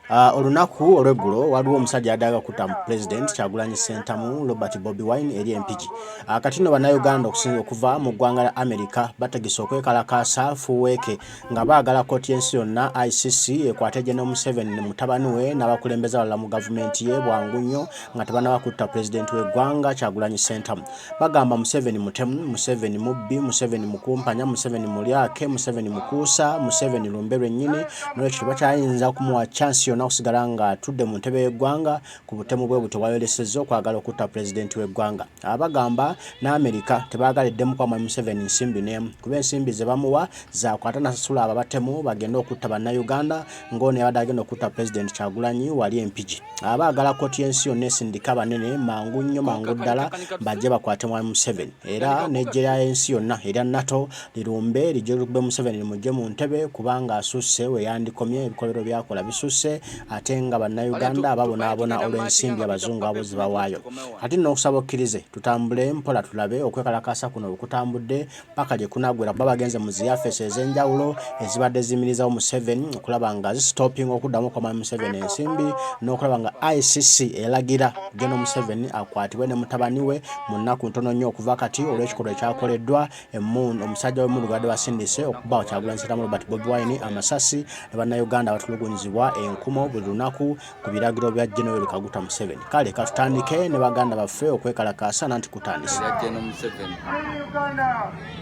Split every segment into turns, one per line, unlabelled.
Olunaku olweggulo waliwo omusajja yaddaga kutta President Kyagulanyi Ssentamu Robert Bobi Wine eri Empigi. Kati nno bannayuganda okusinga okuva mu ggwanga lya America bategese okwekalakaasa fuweeke nga baagala kkooti y'ensi yonna ICC ekwate General Museveni ne mutabani we n'abakulembeze abalala mu gavumenti ye bwangu nnyo nga tebannaba kutta President w'eggwanga Kyagulanyi Ssentamu. Bagamba Museveni mutemu, Museveni mubbi, Museveni mukumpanya, Museveni mulyake, Museveni mukuusa, Museveni lumbe lwennyini, n'ekyo tebakyayinza okumuwa chance okusigala nga atudde mu ntebe y'eggwanga ku butemu bwe buto bwayolesezza okwagala okutta Pulezidenti w'eggwanga. Abagamba n'Amerika tebaagaliddemu kwamwa Museveni nsimbi n'emu kuba ensimbi ze bamuwa zaakwata nasasula ababatemu bagenda okutta bannayuganda ng'ono yabadde agenda okutta Pulezidenti Kyagulanyi wali Empigi. Abaagala kkooti y'ensi yonna esindika banene mangu nnyo mangu ddala bajje bakwate mwami Museveni era n'eggye ly'ensi yonna erya NATO lirumbe lijje lugbe Museveni limugye mu ntebe kubanga asusse we yandikomye ebikolero byakola bisusse ate nga bannayuganda ababonaabona olw'ensimbi abazungu abo ze bawaayo. Ate nno okusaba okkirize tutambule mpola tulabe okwekalakaasa kuno okutambudde paka gye kunaggwera kuba bagenze mu ziyafeesi ez'enjawulo ezibadde ziyimirizawo Museveni okulaba nga zisitoppinga okuddamu kwa mwami Museveni ensimbi n'okulaba nga ICC eragira General Museveni akwatibwe ne mutabani we mu nnaku ntono nnyo okuva kati olw'ekikolwa ekyakoleddwa omusajja w'emmundu Gwebasindise Okutta Kyagulanyi Ssentamu Robert Bobi Wine amasasi ne bannayuganda abatulugunyizibwa enkumo buli lunaku ku biragiro bya General Kaguta Museveni. Kale katutandike ne baganda baffe okwekalakaasa nanti kutandise.
General Museveni.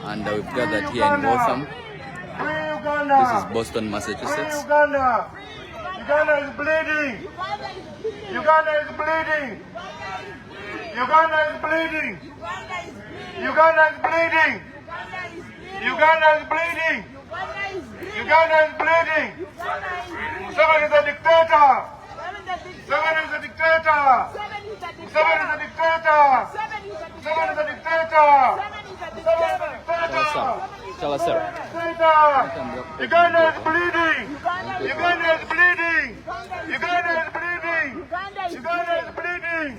And we've gathered here in Waltham. This is Boston, Massachusetts.
Uganda is bleeding. Uganda is bleeding. Uganda is bleeding. Uganda is bleeding. Uganda is bleeding. Uganda is bleeding. Museveni is a dictator. Museveni is a dictator. Museveni is a dictator. Museveni is a dictator. Museveni is a dictator.
Tell us, sir.
Uganda is bleeding. Uganda is bleeding. Uganda is bleeding. Uganda is bleeding.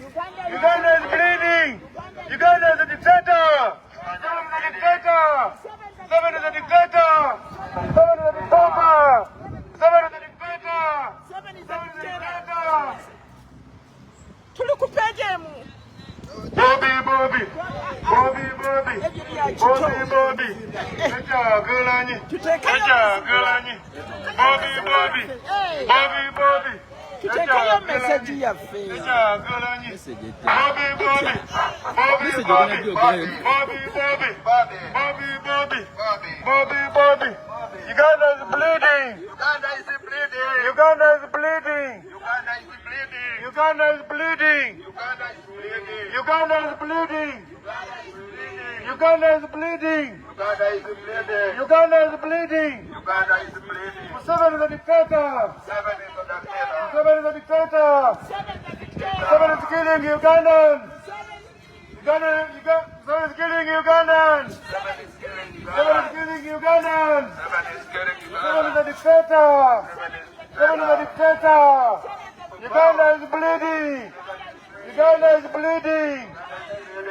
Uganda is bleeding. Uganda is a dictator. Museveni is a dictator. Museveni is a dictator. Museveni is a dictator. Museveni is a dictator. Museveni is a dictator.
Tulukupejemu.
Bobi, Bobi. Bobi, Bobi. Bobi, Bobi. Kyagulanyi. Kyagulanyi. Bobi, Bobi. Bobi, Bobi.
Tutekayo message yaffe.
Kyagulanyi. Bobi, Bobi. Bobi, Bobi. Bobi, Bobi. Bobi, Bobi. Bobi, Bobi. Uganda is bleeding. Uganda is bleeding. Uganda is bleeding. Uganda is bleeding. Uganda is bleeding. Uganda is bleeding. Uganda is bleeding. Museveni is a dictator. Museveni is a dictator. Museveni is killing Ugandans. Museveni is killing Ugandans. Museveni is killing Ugandans. Museveni is a dictator. Museveni is a dictator. Uganda is bleeding. Uganda is bleeding.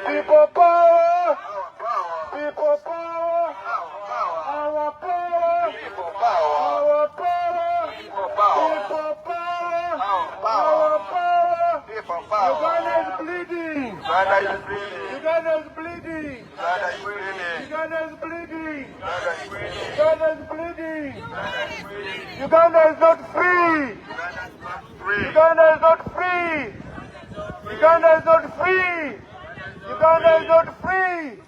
People power. People power. Our power. People power. Our power. People power. Our power. Uganda is bleeding. Uganda is bleeding. Uganda is bleeding. Uganda is bleeding. Uganda is bleeding. Uganda is not free. Uganda is not free. Uganda is not free. Uganda is not free.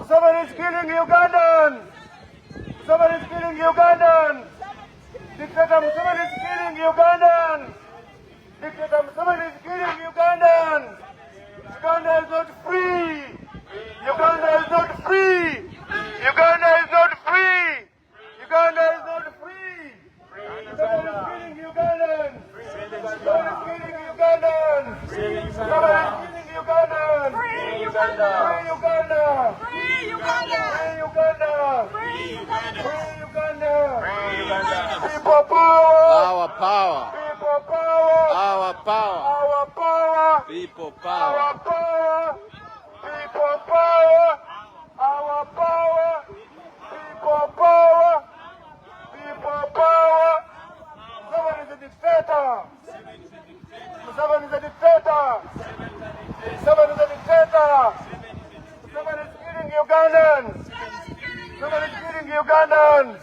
Somebody is killing Ugandans. Somebody is killing Ugandans. Dictator Museveni is killing Ugandans. Dictator Museveni is killing Ugandans. Uganda is not free. Uganda is not free. Uganda is not free. Uganda is not free. Somebody is killing Ugandans. Somebody is killing Ugandans. Somebody is killing Ugandans. Free Uganda. Free Uganda. Free Uganda. Free Uganda. Free Uganda. Free Uganda. Free Uganda. People power.
Our power.
People power.
Our power.
Our power.
People
Our
power.
power. People power. Our power. People power. People power. Somebody is a dictator. Museveni is a dictator. Museveni is a dictator. Museveni is killing Ugandans. Museveni is killing Ugandans.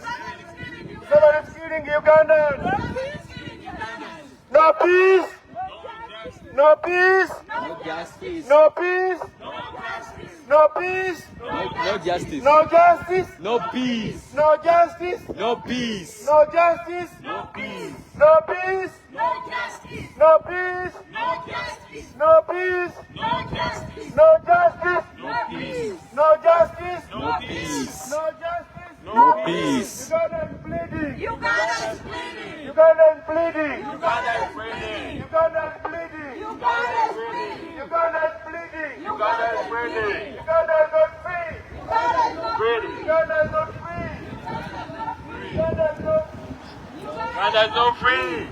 Museveni is killing Ugandans. No peace. No peace.
No justice.
No peace. No peace.
No justice.
No justice.
No peace.
No justice.
No peace.
No justice.
No peace.
No peace.
No justice.
No peace.
No justice.
No peace.
No justice.
No justice.
No peace.
No justice.
No peace.
No justice.
No peace.
Uganda is bleeding.
Uganda is bleeding.
Uganda is bleeding.
Uganda is bleeding.
Uganda is bleeding.
Uganda is bleeding.
Uganda is bleeding.
Uganda is bleeding.
Uganda is not free.
Uganda is not free.
Uganda is not free. Uganda is not.
Uganda is not free.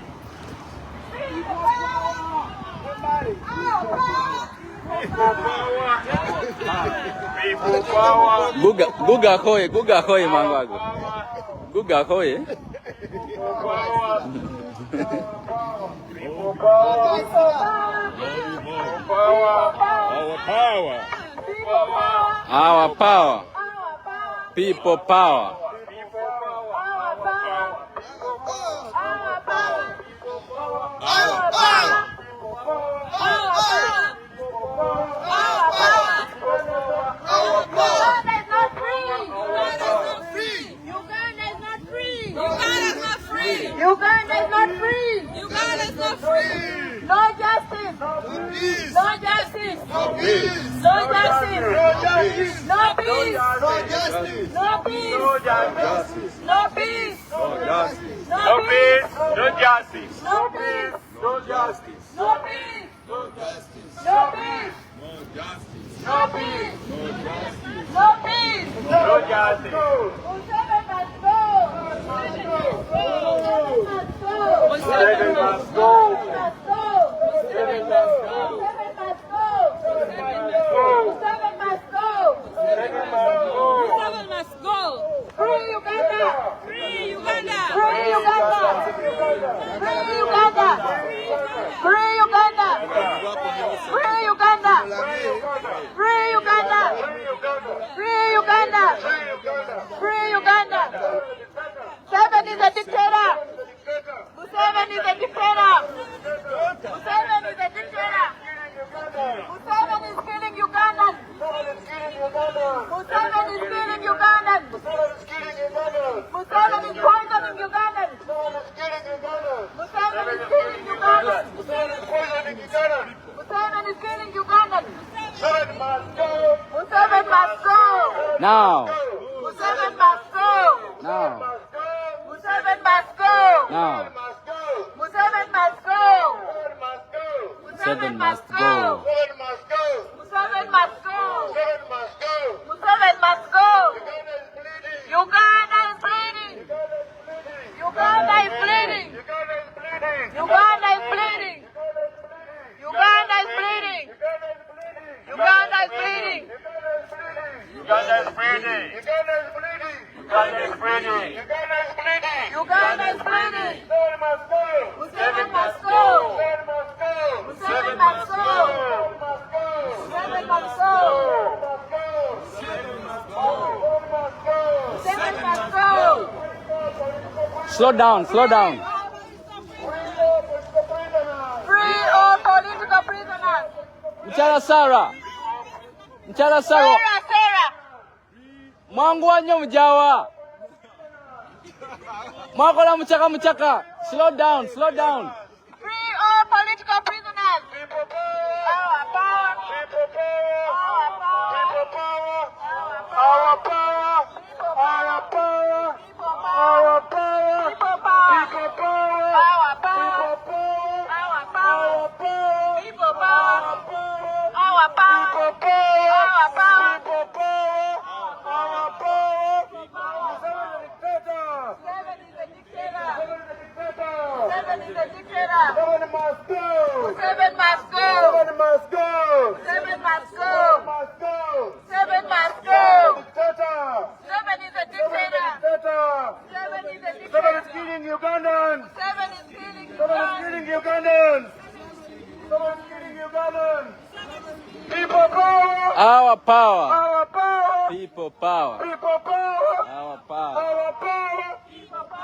People power.
Guga koye mangwago. Guga koye.
People power. People power.
Our power. People power.
Uganda is not free. Uganda is not free. No justice. No justice. No peace. No justice. No peace. No peace. No justice. No peace. No justice. No peace. No justice. No peace. No justice. No peace. No justice. No peace. No peace. No peace. No justice. Museveni must go. Museveni must go. Museveni must go. Museveni must go. Museveni must go. Museveni must go. Free Uganda. Free Uganda. Free Uganda. Free Uganda. Free Uganda. Free Uganda. Free Uganda. Free Uganda. Free Uganda. Museveni is a dictator. Museveni is a dictator. Museveni is a dictator. Museveni is killing Ugandans. Museveni is killing Ugandans. Museveni is poisoning Ugandans. Museveni is killing Ugandans. Museveni is killing Ugandans. Museveni must go.
Now.
Museveni must go.
Now.
Museveni must go.
Now.
Museveni must go.
Museveni must go.
Museveni must go. Museveni must go. Uganda is bleeding. Uganda is bleeding. Uganda is bleeding. Uganda is bleeding. Uganda is bleeding.
Uganda is bleeding. Uganda is bleeding. Uganda is bleeding.
Uganda is bleeding.
Museveni must go.
Museveni must go.
Museveni must go.
Museveni must go. Museveni must go.
Slow down, slow down.
Free all political prisoners.
Mchala Sarah. Mchala Sarah.
Sarah.
Mwangu wanyo mjawa. Mwakola mchaka. Slow down, slow down.
Free all political prisoners. Our power.
Our power. Our power. Our power.
People power.
People power.
Our power. Our power. People power. Our power. Our power. Museveni is a dictator. Museveni is a dictator.
Museveni must go.
Museveni must go.
Museveni must go.
Museveni must go.
Must go.
Museveni must go.
Dictator.
Museveni is a dictator.
Dictator.
Museveni is a
Museveni is
dictator.
killing Ugandans.
Museveni is killing
Museveni Ugandans. Someone's killing Ugandans. People power.
Our power.
Our power.
People power.
People power.
Our power.
Our power.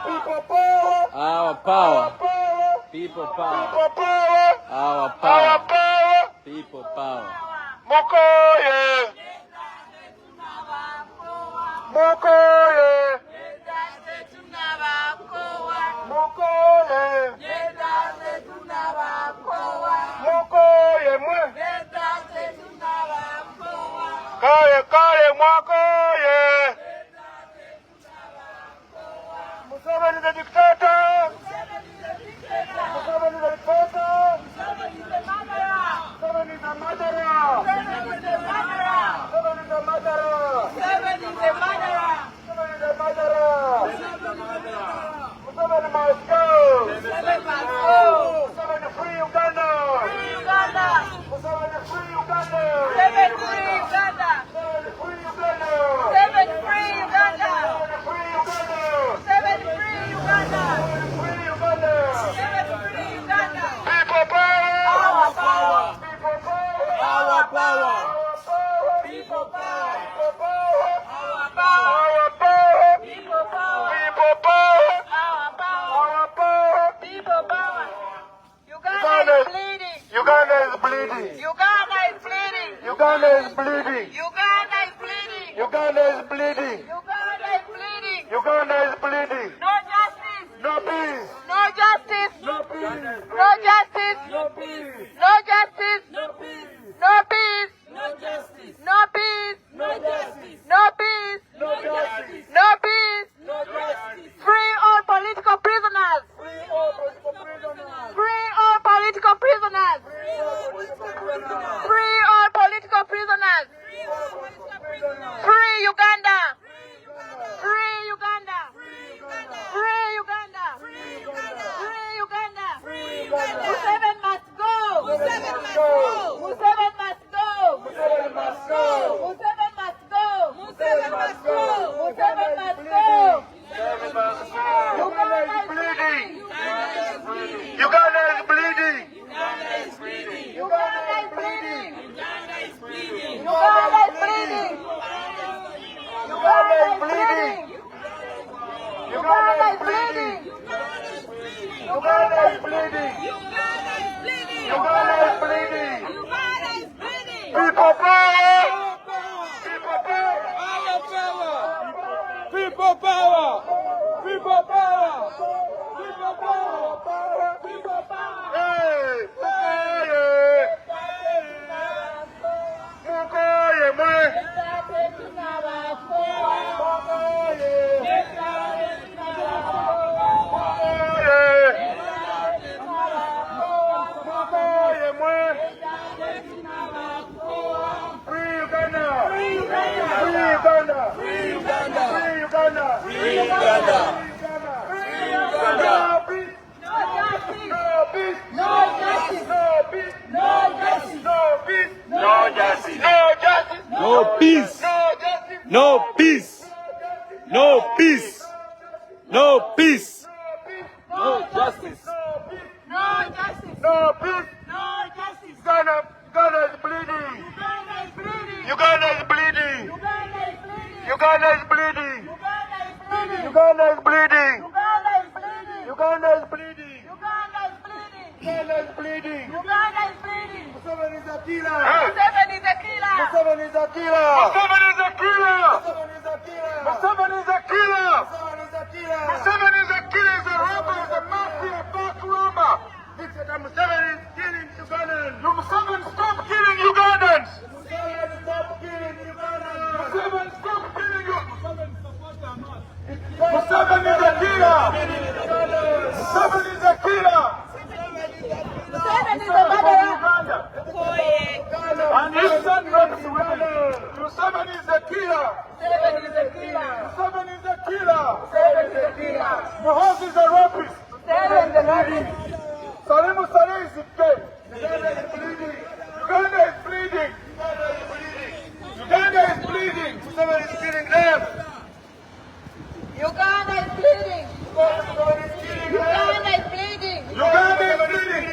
People power.
Our power.
Power.
People power.
People power.
Our
Our
power.
power.
People power.
Mukoye. Mukoye. Mukoye. Mukoye mwe. Kaya kaya mwakoye. Museveni the dictator. Museveni the dictator. Museveni the murderer. Museveni the murderer. Museveni the murderer. Museveni the murderer. Museveni must go. Museveni free Uganda. Museveni free Uganda. Museveni free Uganda. Free Uganda. Free Uganda. Free Uganda. Free Uganda. People power. Our power. People power. Our power. People power. People power. Our power. Our power. People power. People power. Our power. Our power. People power. Uganda is bleeding. Uganda is bleeding. Uganda is bleeding. Uganda is bleeding. Uganda is bleeding. Uganda is bleeding. Uganda is bleeding. Uganda is bleeding. No justice. No peace. No justice. No peace. No justice. No peace. No justice. No peace. No peace. No justice. No peace. No justice. No peace. No justice. No peace. No justice. Free all political prisoners. Free all political prisoners. Free all political prisoners. Free all political prisoners. Free Uganda. Free Uganda. Free Uganda. Free Uganda. Museveni must go. Museveni must go. Museveni must go. Museveni must go. Museveni must go. Museveni must go. Museveni must go. Uganda is bleeding. Uganda is bleeding. Uganda is bleeding. Uganda is bleeding. Uganda is bleeding. Uganda is bleeding. Uganda is bleeding. Uganda is bleeding. Uganda is bleeding. People power. People power. Our power. People power. People power. People power. People power. Hey, Mukoye. Mukoye, man. Free Uganda. Free Uganda. Free Uganda. Free Uganda. Free Uganda. Free Uganda. No peace. No justice. No peace. No justice. No peace. No justice. No justice.
No peace.
No justice.
No peace. No peace.
No justice.
No justice.
No peace.
No justice.
Uganda is bleeding.
Uganda is bleeding.
Uganda is bleeding.
Uganda is bleeding.
Uganda is bleeding.
Uganda is bleeding.
Uganda is bleeding.
Uganda is bleeding.
Museveni is a killer.
Museveni is a killer.
Museveni is a killer. Museveni is a killer. Museveni is a killer. Museveni is a killer. He's a robber. He's a mafia back robber. Dictator Museveni is killing Ugandans. Museveni, stop killing Ugandans. Museveni, stop killing Ugandans. Museveni, stop killing you. Museveni is a killer. Museveni is a killer.
Museveni is a murderer.
And his son runs Uganda. Museveni is a killer.
Museveni is a killer.
Museveni is a killer.
Museveni is a killer.
Muhoozi is a rapist.
Museveni is a rapist.
Salimu Saleh is dead. Uganda is bleeding. Uganda is bleeding. Uganda is bleeding. Museveni is killing them.
Uganda is bleeding.
Museveni is killing them.
Uganda is bleeding.
Uganda is bleeding.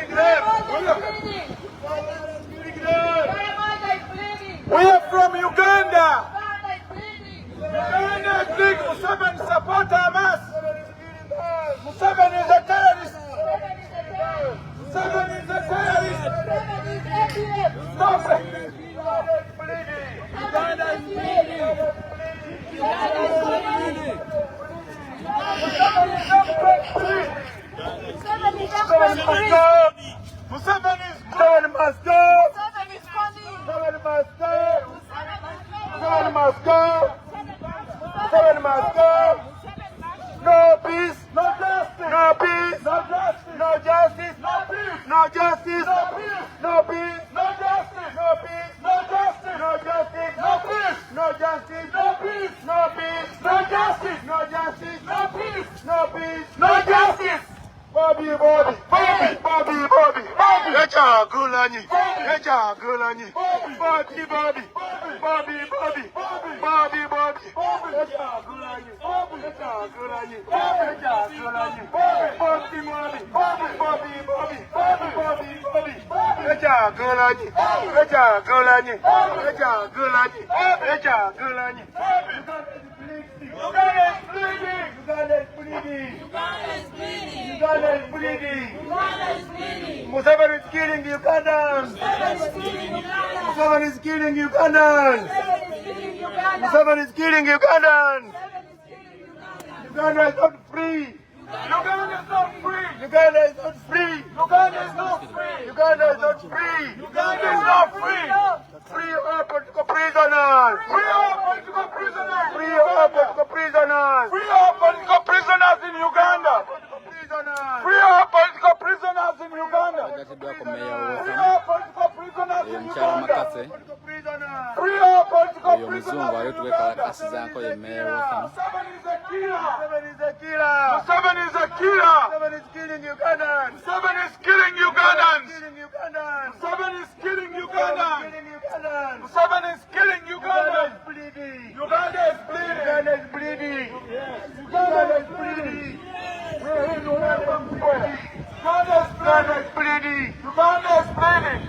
Museveni must go. Museveni must go.
Museveni is coming.
Museveni must go. Museveni must go. Museveni must go. No peace, no justice. No peace, no justice. No justice, no peace. No justice, no peace. No peace, no justice. No peace, no justice. No justice, no peace. No justice, no peace. No peace, no justice. No justice, no peace. No peace, no justice. Bobi, Bobi, Bobi, Bobi, Bobi, Bobi. Echa Gulanyi, Echa Gulanyi. Bobi, Bobi, Bobi, Bobi, Bobi, Bobi. Echa Gulanyi, Echa Gulanyi, Echa Gulanyi. Bobi, Bobi, Bobi, Bobi, Bobi, Bobi, Bobi. Echa Gulanyi, Echa Gulanyi, Echa Gulanyi, Echa Gulanyi. Uganda is bleeding. Uganda is bleeding.
Uganda is bleeding.
Uganda is bleeding.
Uganda is bleeding.
Museveni is killing Ugandans.
Museveni is killing Uganda.
Museveni is killing Ugandans.
Museveni is killing Uganda.
Uganda is not free. Uganda is not free. Uganda is not free. Uganda is not free. Uganda is not free. Uganda is not free. Free all political prisoners. Free all political prisoners. Free all political prisoners. Free all political prisoners in Uganda. Free all political prisoners in Uganda. Free all political prisoners in Uganda. Free all political prisoners in Uganda. Museveni is a killer. Museveni is a killer. Museveni is a killer. Museveni is killing Ugandans. Museveni is killing Ugandans. Museveni is killing Ugandans. Museveni is killing Ugandans. Uganda is bleeding. Uganda is bleeding. Uganda is bleeding. Uganda is bleeding. Uganda is bleeding.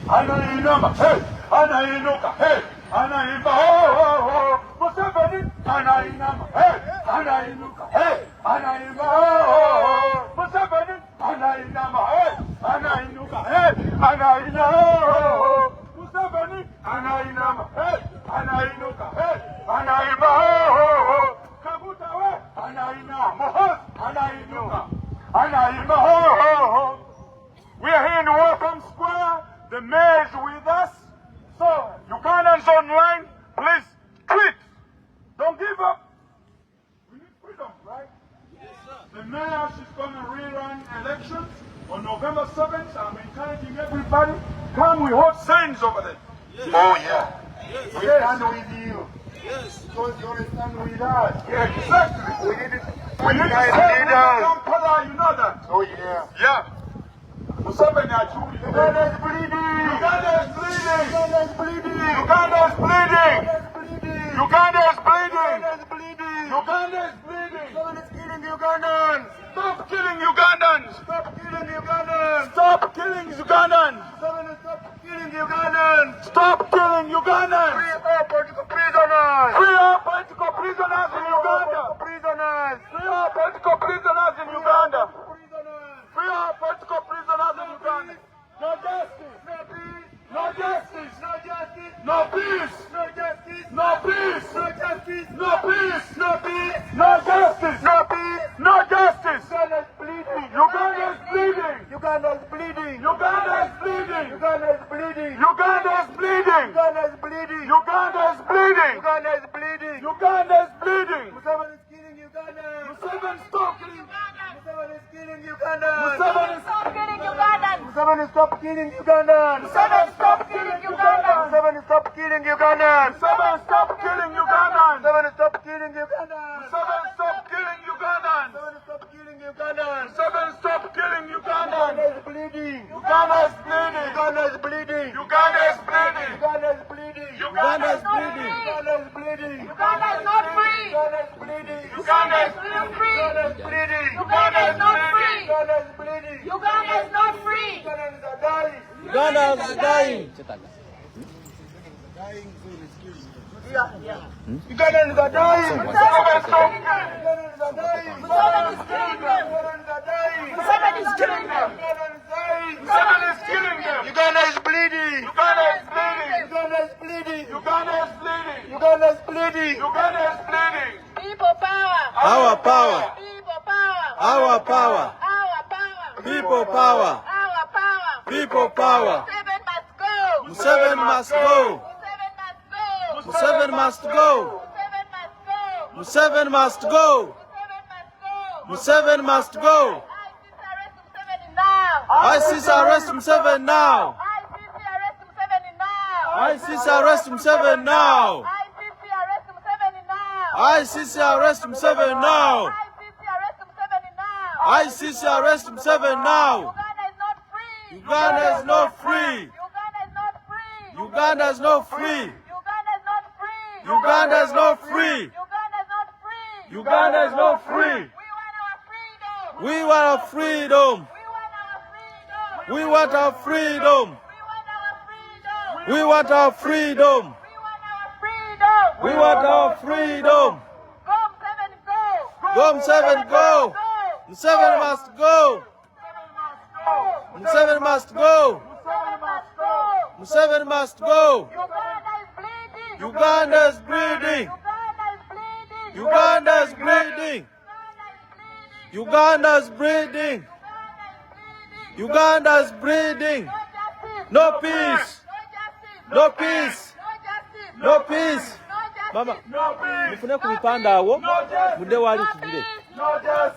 Anainuka, hey, anainuka, hey, anainuka, oh. Museveni, anainama, hey, anainuka, hey, anainuka, oh. Museveni, anainama, hey, anainuka, hey, anainama, oh. Museveni, anainama, hey, anainuka, hey, anainama, oh. Kabuta, we, anainama, anainuka, anainama, oh. We are here in Welcome Square. The mayor is with us. So, Ugandans online, please tweet. Don't give up. We need freedom, right? Yes, sir. The mayor, she's going to rerun elections on November 7th. I'm encouraging everybody. Come, we hold signs over there. Yes. Oh, yeah. Yes. We stand with you. Yes. Because you stand with us. Yeah, exactly. We need it. We need to stand Kampala, you know that. Oh, yeah. Yeah. Museveni Achuli. Uganda is bleeding. Uganda is bleeding. Uganda is bleeding. Uganda is bleeding. Uganda is bleeding. Uganda is bleeding. Museveni is killing Ugandans. Stop killing Ugandans. Stop killing Ugandans. Stop killing Ugandans. Museveni, stop killing Ugandans. Stop killing Ugandans. Free all political prisoners. Free all political prisoners in Uganda. Prisoners. Free all political prisoners in Uganda. Free all political prisoners in Uganda. No justice. No peace. No justice. No justice. No peace. No justice. No peace. No justice. No peace. No peace. No justice. No peace. No justice. Uganda is bleeding. Uganda is bleeding. Uganda is bleeding. Uganda is bleeding. Uganda is bleeding. Uganda is bleeding. Uganda is bleeding. Uganda is bleeding. Uganda is bleeding. Uganda is bleeding. Museveni is killing Uganda. Museveni stop killing Uganda. Museveni is killing Uganda. Museveni stop killing Uganda. Museveni stop killing Uganda. Museveni stop killing Uganda. Museveni stop killing Uganda. Museveni stop killing Uganda. Museveni stop killing Uganda. Museveni stop killing Uganda. Museveni stop killing Uganda. Museveni stop killing Uganda. Uganda is bleeding. Uganda is bleeding. Uganda is bleeding. Uganda is bleeding. Uganda is bleeding. Uganda is bleeding. Uganda is bleeding.
Uganda is not free.
Uganda is bleeding.
Uganda is not free.
Uganda is bleeding.
Uganda is not free.
Uganda is bleeding.
Uganda is not free.
Ugandans are dying.
Uganda is dying.
Ugandans are dying.
Museveni is killing them.
Ugandans are dying.
Museveni is killing them.
Ugandans are dying.
Museveni is killing them.
Ugandans are dying.
Museveni is killing them.
Uganda is bleeding. Uganda is bleeding. Uganda is bleeding. Uganda is bleeding. Uganda is bleeding. Uganda is bleeding.
People power.
Our power.
People power.
Our power.
Our power.
People power.
Our power.
People power.
Museveni must go.
Museveni must go.
Museveni must go.
Museveni must go. Museveni must go.
ICC arrest Museveni now.
ICC arrest Museveni now. ICC arrest Museveni now. ICC arrest Museveni now. Uganda is not free. Uganda is not free. Uganda is not free. Uganda is not free. We want our freedom. We want our freedom. We want our freedom. We want our freedom. Go Museveni, go. Museveni must go. Museveni must go. Museveni must go. Uganda is bleeding. Uganda is bleeding. Uganda is bleeding. Uganda is bleeding. No peace. No peace. No peace. Mama, mufune kubipanda awo mude wali tugire.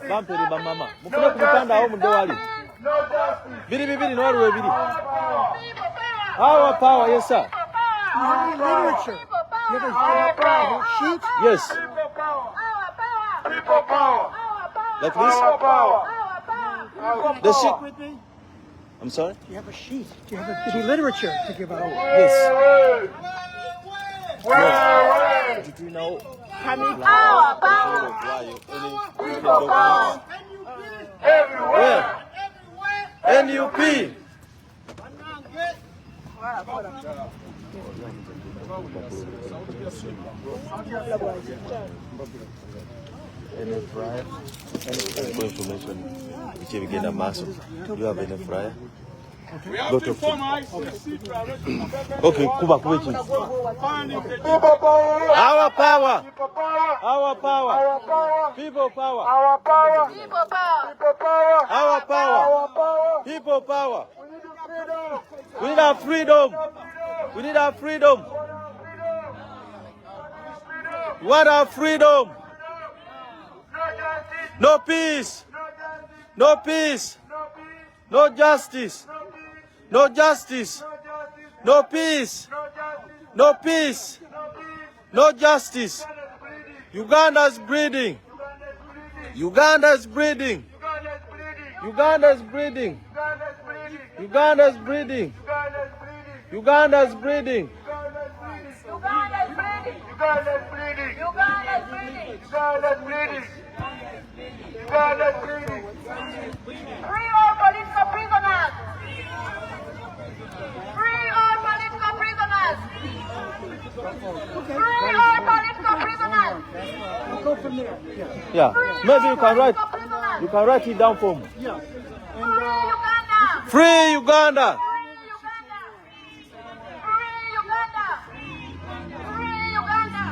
Bampere ba mama. Mufune kubipanda awo mude wali. Biri no wali biri. Our power, yes sir.
You have literature. You have a sheet.
Yes. People power. Like this? The sheet. I'm sorry?
Do you have a sheet? Do you have a literature to give out?
Yes.
Did you know?
Our power. People power.
Where? NUP.
Any fryer? Any information which you get a massive. Do you have any fryer? Go to okay, Kuba Kuba.
Our power. Our power. Our power. People power. Our power.
People power.
People power. Our power. Our power. People power. We need our freedom. We need our freedom. We want our freedom. No peace. No peace. No justice. No justice. No peace. No peace. No justice. Uganda is bleeding. Uganda is bleeding. Uganda is bleeding. Uganda is bleeding. Uganda is bleeding.
Uganda is bleeding.
Uganda is bleeding.
Uganda is bleeding.
Uganda is bleeding.
Free all political prisoners. Free all political prisoners. Free all political prisoners.
We'll go from there. Yeah.
Yeah. Maybe you can write it down for me.
Yeah.
Free Uganda.
Free Uganda.
Free Uganda. Free Uganda.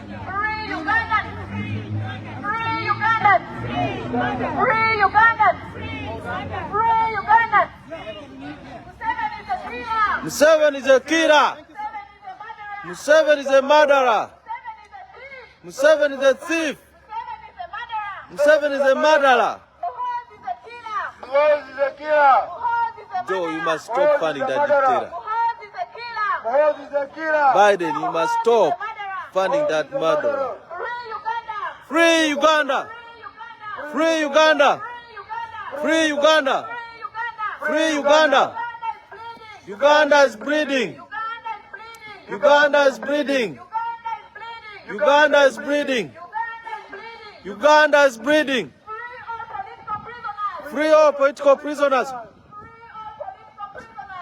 Free Uganda. Free Uganda. Free Uganda. Free Uganda. Museveni is a killer.
Museveni is a killer. Museveni is a murderer. Museveni is a thief. Museveni is a murderer.
Muhoozi is a killer.
Joe, you must stop funding that dictator.
Muhoozi is a killer.
Muhoozi is a killer. Biden, you must stop funding that murderer.
Free Uganda.
Free Uganda. Free Uganda. Free Uganda. Uganda is bleeding. Uganda is bleeding. Uganda is bleeding. Uganda is bleeding. Free all political prisoners.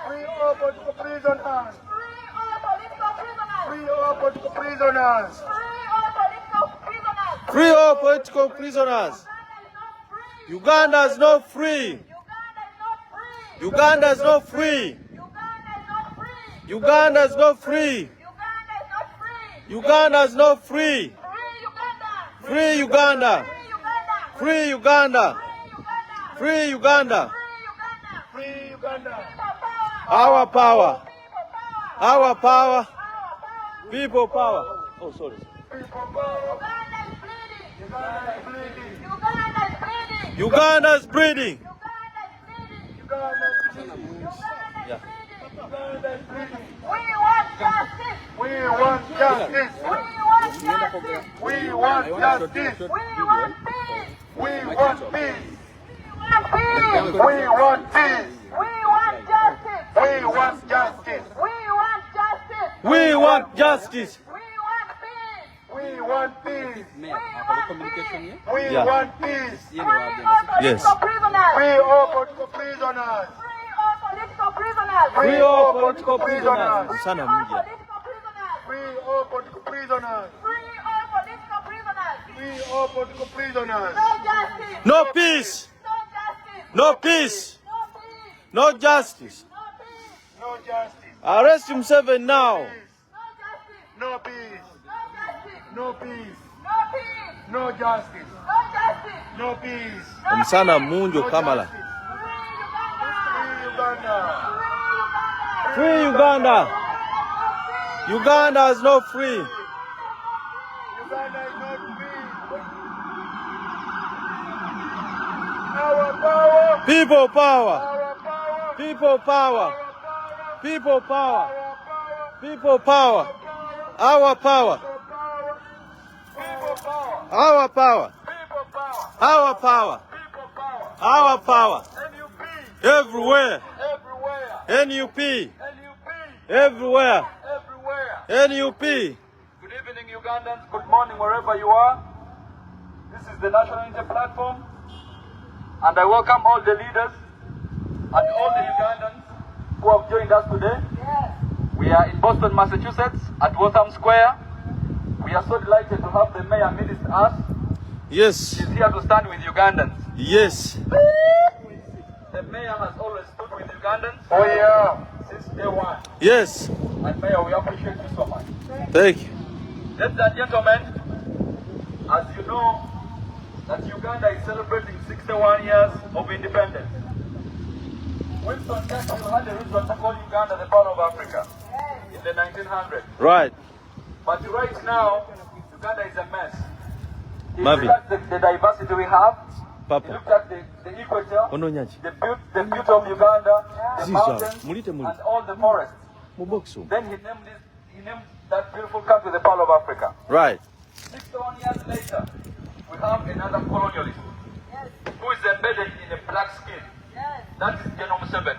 Free all political prisoners.
Free all political prisoners.
Free all political prisoners.
Free all political prisoners. Uganda is not free. Uganda is not free. Uganda is not free. Uganda is not free. Free Uganda.
Free Uganda. Free Uganda.
Free Uganda.
Our power. Our power. People power. Oh, sorry.
People power. Uganda is bleeding.
Uganda is bleeding.
Uganda is bleeding.
Yeah.
Uganda is bleeding.
We want justice.
We want justice.
We want justice.
We want justice.
We want peace.
We want peace.
We want peace.
We want peace.
We want justice.
We want justice.
We want justice.
We want justice.
We want peace.
We want peace.
We want peace.
We
Yeah.
want peace.
Free all
Yes.
political prisoners.
Free all political prisoners.
Free all political prisoners.
Free all political prisoners. Sana
Free all
mmoja.
political prisoners.
Free all political prisoners.
Free all political prisoners.
Free all political prisoners.
No justice.
No peace.
No justice.
No peace.
No peace.
No justice.
No peace.
No justice.
Arrest Museveni now.
Peace.
No
No
justice.
peace.
No
No
justice.
peace.
No peace.
No justice.
No justice.
No peace.
Omusana mungi
No
okamala.
justice.
Free Uganda.
Free Uganda.
Free Uganda. Uganda is not free.
Uganda is not free. Our power.
People power.
Our power.
People power.
Our power.
People power.
Our power.
People power. Our power.
People power.
Our power.
People power.
Our power.
People power.
Our power.
NUP.
Everywhere.
Everywhere.
NUP.
NUP.
Everywhere.
Everywhere.
NUP.
Good evening, Ugandans. Good morning, wherever you are. This is the National Unity Platform, and I welcome all the leaders and all the Ugandans who have joined us today. We are in Boston, Massachusetts, at Waltham Square. We are so delighted to have the mayor amidst us.
Yes.
She's here to stand with Ugandans.
Yes.
The mayor has always stood with Ugandans. Oh yeah. Since day one.
Yes.
And mayor, we appreciate you so much.
Thank you.
Ladies and gentlemen, as you know, that Uganda is celebrating 61 years of independence. Winston Churchill had a reason to call Uganda the Pearl of Africa in the 1900s.
Right.
But right now, Uganda is a mess. If you
Mavi.
look at the diversity we have,
Papa.
you look at the equator,
Ono nyanchi.
the beauty of Uganda, the
Ziza,
mountains,
mulite muli.
and all the forests.
Mu box.
Then he named that beautiful country the Pearl of Africa.
Right.
61 years later, we have another colonialist who is embedded in a black skin. That is General Museveni.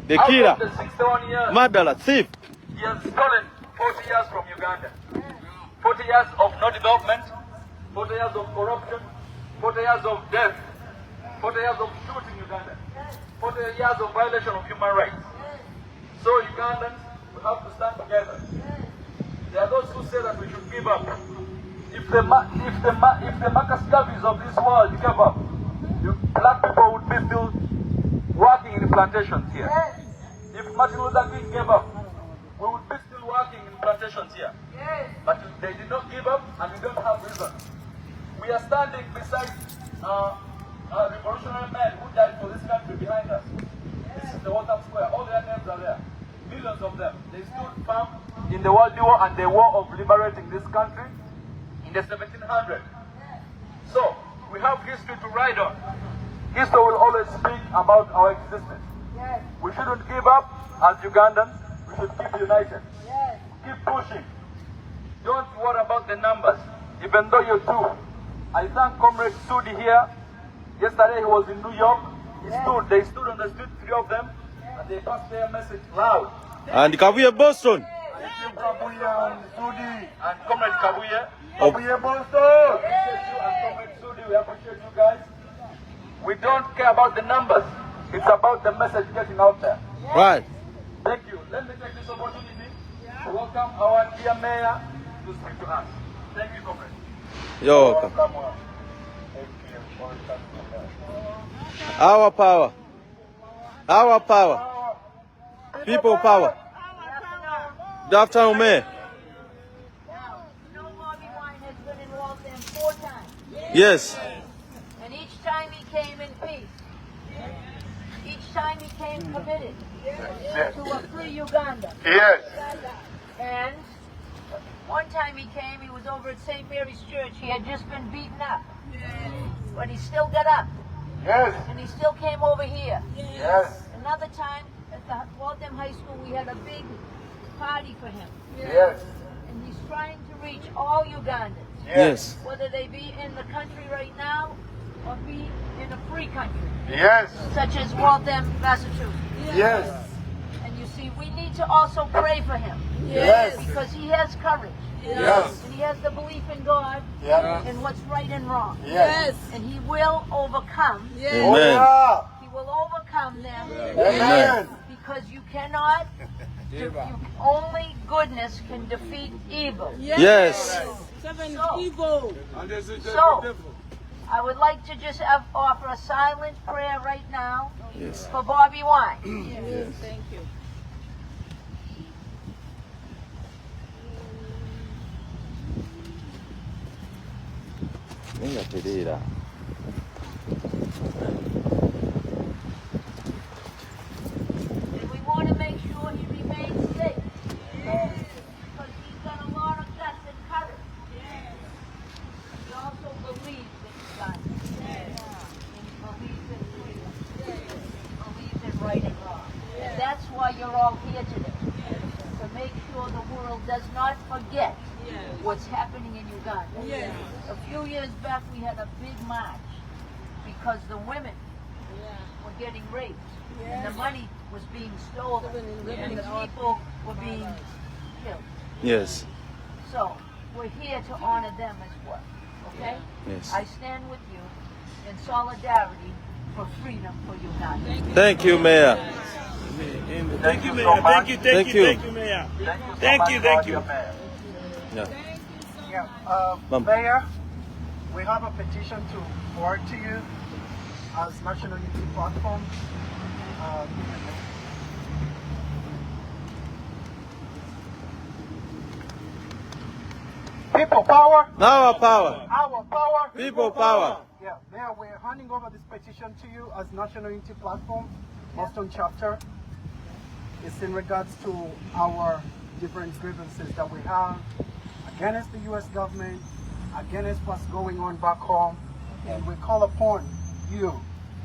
The
Out
killer.
of the 61 years,
Murderer. Thief.
he has stolen 40 years from Uganda. 40 years of no development, 40 years of corruption, 40 years of death, 40 years of shooting Uganda, 40 years of violation of human rights. So Ugandans, we have to stand together. There are those who say that we should give up. If the Marcus Garveys of this world gave up, black people would be still working in plantations here. If Martin Luther King gave up, we would be still working in plantations here. But they did not give up, and we don't have reason. We are standing beside revolutionary men who died for this country behind us. This is the Waltham Square. All their names are there. Millions of them. They stood firm in the World War and the war of liberating this country in the 1700s. So, we have history to ride on. History will always speak about our existence. We shouldn't give up as Ugandans. We should keep united. Keep pushing. Don't worry about the numbers, even though you do. I thank Comrade Sudi here. Yesterday he was in New York. They stood on the street, 3 of them, and they passed their message loud.
And Kabuye Boston.
And Kabuye and Sudi and Comrade Kabuye.
Oh.
Kabuye Boston. We appreciate you and Comrade Sudi. We appreciate you guys. We don't care about the numbers. It's about the message getting out there.
Right.
Thank you. Let me take this opportunity to welcome our dear mayor to speak to us. Thank you, Comrade.
You're welcome. Our power. Our power. People power. Good afternoon, Mayor.
No Bobby Wine has been in Waltham 4 times.
Yes.
time he came in peace. Each time he came committed to a free Uganda.
Yes.
And one time he came, he was over at St. Mary's Church. He had just been beaten up. But he still got up.
Yes.
And he still came over here.
Yes.
Another time at the Waltham High School, we had a big party for him.
Yes.
And he's trying to reach all Ugandans,
Yes.
whether they be in the country right now or be in a free country,
Yes.
such as Waltham, Massachusetts.
Yes.
And you see, we need to also pray for him.
Yes.
Because he has courage.
Yes.
And he has the belief in God
Yeah.
and what's right and wrong.
Yes.
And he will overcome.
Oh,
Amen.
yeah.
He will overcome them.
Amen.
Because you cannot, only goodness can defeat evil.
Yes.
So, I would like to just offer a silent prayer right now
Yes.
for Bobby Wine.
Thank you.
Venga, Pereira.
And we want to make sure he remains safe. Because he's got a lot of guts and courage. He also believes in God. And he believes in freedom. He believes in right and wrong. And that's why you're all here today. To make sure the world does not forget what's happening in Uganda. A few years back we had a big march because the women were getting raped and the money was being stolen and the people were being killed.
Yes.
So we're here to honor them as well. Okay?
Yes.
I stand with you in solidarity for freedom for Uganda.
Thank you, Mayor.
Thank you, Mayor. Thank you.
Thank you.
Mayor. Thank you. Thank you.
Yeah.
Yeah,
Ma'am.
Mayor, we have a petition to forward to you as National Unity Platform. People power,
Our power.
our power.
People power.
Yeah, Mayor, we're handing over this petition to you as National Unity Platform, Boston chapter. It's in regards to our different grievances that we have against the U.S. government, against what's going on back home, and we call upon you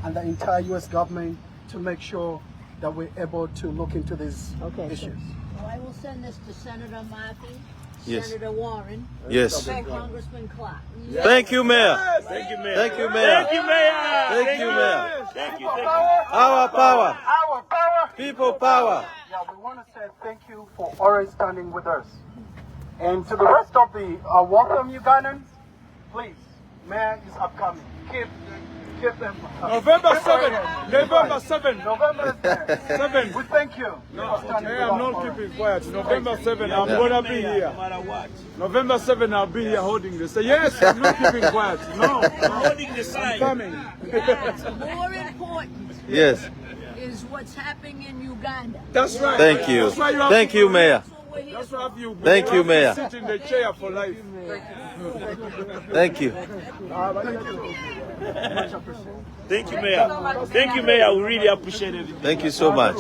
and the entire U.S. government to make sure that we're able to look into these issues.
So I will send this to Senator Murphy,
Yes.
Senator Warren,
Yes.
and Congressman Clark.
Thank you, Mayor.
Thank you, Mayor.
Thank you, Mayor.
Thank you, Mayor.
Thank you, Mayor.
Thank you.
Our power.
Our power.
People power.
Yeah, we want to say thank you for always standing with us. And to the rest of the welcome Ugandans, please, Mayor is upcoming. Keep them.
November 7th. November 7th.
November 7th. We thank you.
No, hey, I'm not keeping quiet. November 7th, I'm gonna be here. November 7th, I'll be here holding this. Say, yes, I'm not keeping quiet. No, I'm holding the sign. I'm coming.
More important
Yes.
is what's happening in Uganda.
That's right.
Thank you.
That's why you have
Thank
to-
you, Mayor.
That's why you.
Thank you, Mayor.
Sit in the chair for life.
Thank you.
Thank you, Mayor. Thank you, Mayor. We really appreciate it.
Thank you so much.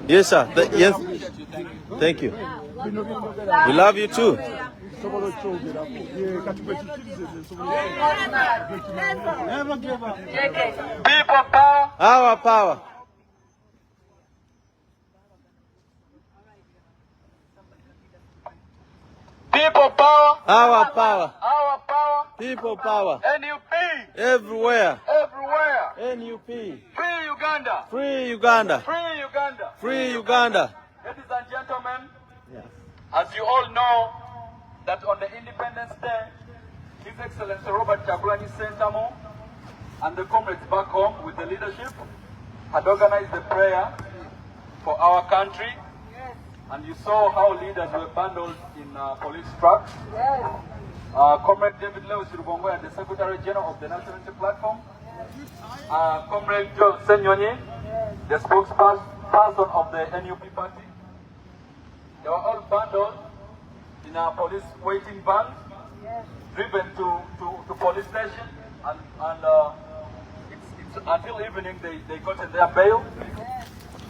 Yes, sir. Yes. Thank you. We love you too.
Never give up.
People power.
Our power.
People power.
Our power.
Our power.
People power.
NUP.
Everywhere.
Everywhere.
NUP.
Free Uganda.
Free Uganda.
Free Uganda.
Free Uganda.
Ladies and gentlemen, as you all know, that on the Independence Day, His Excellency Robert Kyagulanyi Ssentamu and the comrades back home with the leadership had organized a prayer for our country. And you saw how leaders were bundled in police trucks. Comrade David Lewis Rubongo, the Secretary General of the National Unity Platform. Comrade John Senyonyi, the spokesperson of the NUP party. They were all bundled in a police waiting van driven to police station, and it's until evening they got in their bail.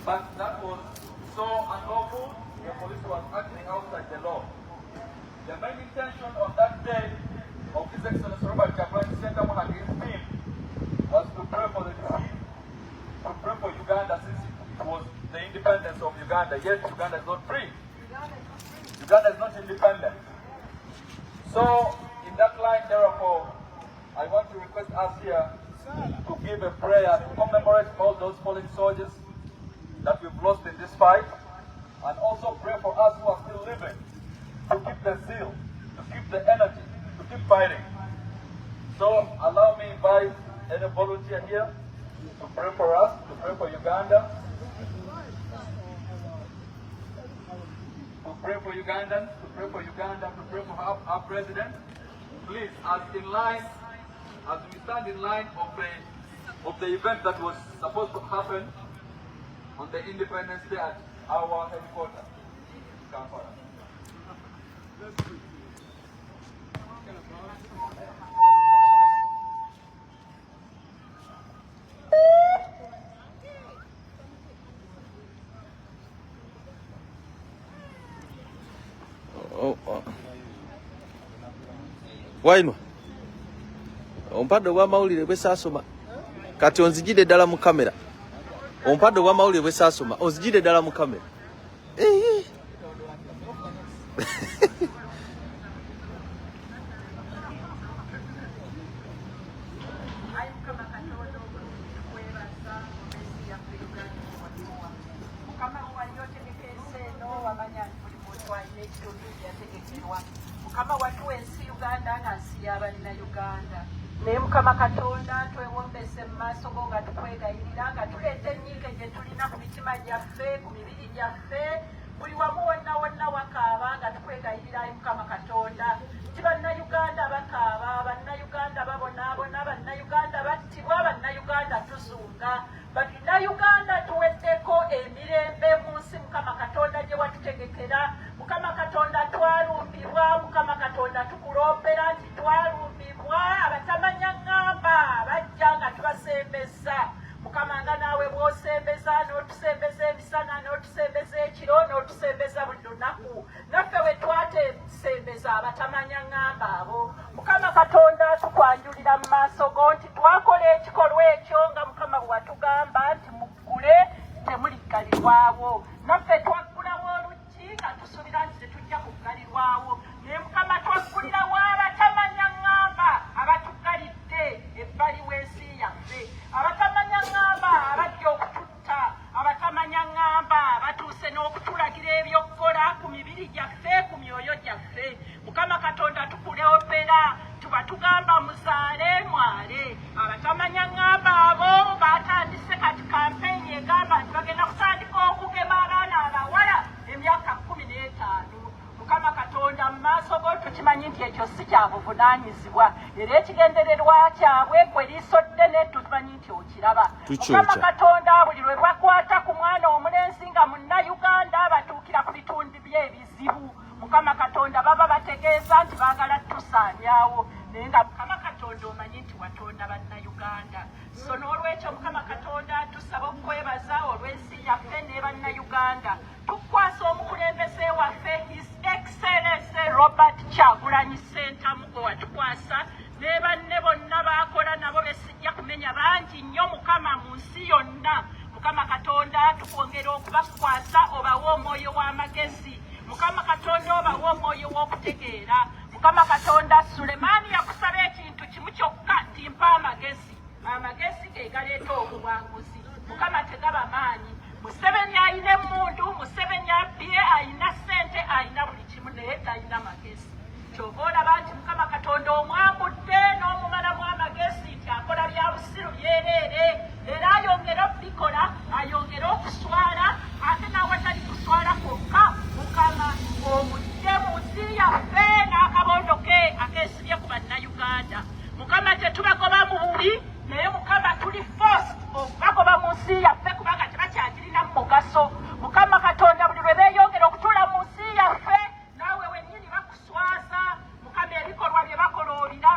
But that was so unlawful. The police was acting outside the law. The main intention on that day of His Excellency Robert Kyagulanyi Ssentamu and his team was to pray for the deceased, to pray for Uganda, since it was the independence of Uganda. Yet Uganda is not free. Uganda is not independent. So, in that line, therefore, I want to request us here to give a prayer to commemorate all those fallen soldiers that we've lost in this fight, and also pray for us who are still living, to keep the zeal, to keep the energy, to keep fighting. So, allow me to invite any volunteer here to pray for us, to pray for Uganda, to pray for Ugandans, to pray for Uganda, to pray for our president. Please, as we stand in line of the event that was supposed to happen on the Independence Day at our headquarters, Kampala.
Waino ompadde obw'amawulire bwe saasoma kati onzigide ddala mu kamera. Ompadde obw'amawulire bwe saasoma onzigide ddala mu kamera.
Mukama watu ensi Uganda nga nsi y'abalina Uganda. Naye Mukama Katonda twewombese mu maaso go nga tukwegayirira, nga tuleeta ennyiike gye tulina ku mitima gyaffe, ku mibiri gyaffe, buli wamu wonna wonna wakaaba nga tukwegayirira ayi Mukama Katonda. Ti bannayuganda bakaaba, bannayuganda babonaabona, bannayuganda battibwa, bannayuganda tuzunga. Bannayuganda tuweddeko emirembe mu nsi Mukama Katonda gye watutegekera. Mukama Katonda twalumbibwa, Mukama Katonda tukulombera nti twalumbibwa, abatamanya ngamba bajja nga tubasembeza. Mukama nga naawe bw'osembeza n'otusembeza emisana n'otusembeza ekiro n'otusembeza buli lunaku. Naffe we twatesembeza abatamanya ngamba abo. Mukama Katonda tukwanjulira mu maaso go nti twakola ekikolwa ekyo nga Mukama bwe watugamba nti muggule temuliggalirwawo. Naffe twaggulawo oluggi nga tusuubira nti tetujja kuggalirwawo. Naye Mukama twaggulirawo abatamanya ngamba abatuggalidde ebbali w'ensi yaffe. Abatamanya ngamba abajja okututta, abatamanya ngamba batuuse n'okutulagira ebyokukola ku mibiri gyaffe, ku myoyo gyaffe. Mukama Katonda tukuleopera, tuba tugamba muzaale mwale. Abatamanya ngamba abo batandise kati kampeyini egamba nti bagenda kutandika okugema abaana abawala emyaka 15. Mukama Katonda mu maaso go tukimanyi nti ekyo si kya buvunaanyizibwa, era ekigendererwa kyabwe gwe liiso ddene tukimanyi nti okiraba. Mukama Katonda buli lwe bakwata ku mwana omulenzi nga munnayuganda batuukira ku bitundu by'ebizibu, Mukama Katonda baba bategeeza nti baagala tusaanyaawo, naye nga Mukama Katonda omanyi nti watonda bannayuganda. So n'olwekyo Mukama Katonda tusaba okwebaza olw'ensi yaffe ne bannayuganda. Tukwasa omukulembeze waffe His Excellency Robert Kyagulanyi Ssentamu gwe watukwasa, ne banne bonna baakola nabo besijja kumenya bangi nnyo Mukama mu nsi yonna. Mukama Katonda tukwongera okubakwasa obawe omwoyo w'amagezi. Mukama Katonda obawe omwoyo w'okutegeera. Mukama Katonda Sulemaani yakusaba ekintu kimu kyokka nti mpa amagezi. Amagezi ge galeeta obuwanguzi. Mukama tegaba maanyi. Museveni ayina emmundu, Museveni abye ayina ssente, ayina buli kimu, naye talina magezi. Kyova olaba nti Mukama Katonda omwambudde n'omumalamu amagezi nti akola bya busiru byereere, era ayongera okubikola, ayongera okuswala, ate n'awatali kuswala kwokka Mukama omudde mu nsi yaffe n'akabondo ke ak'ensi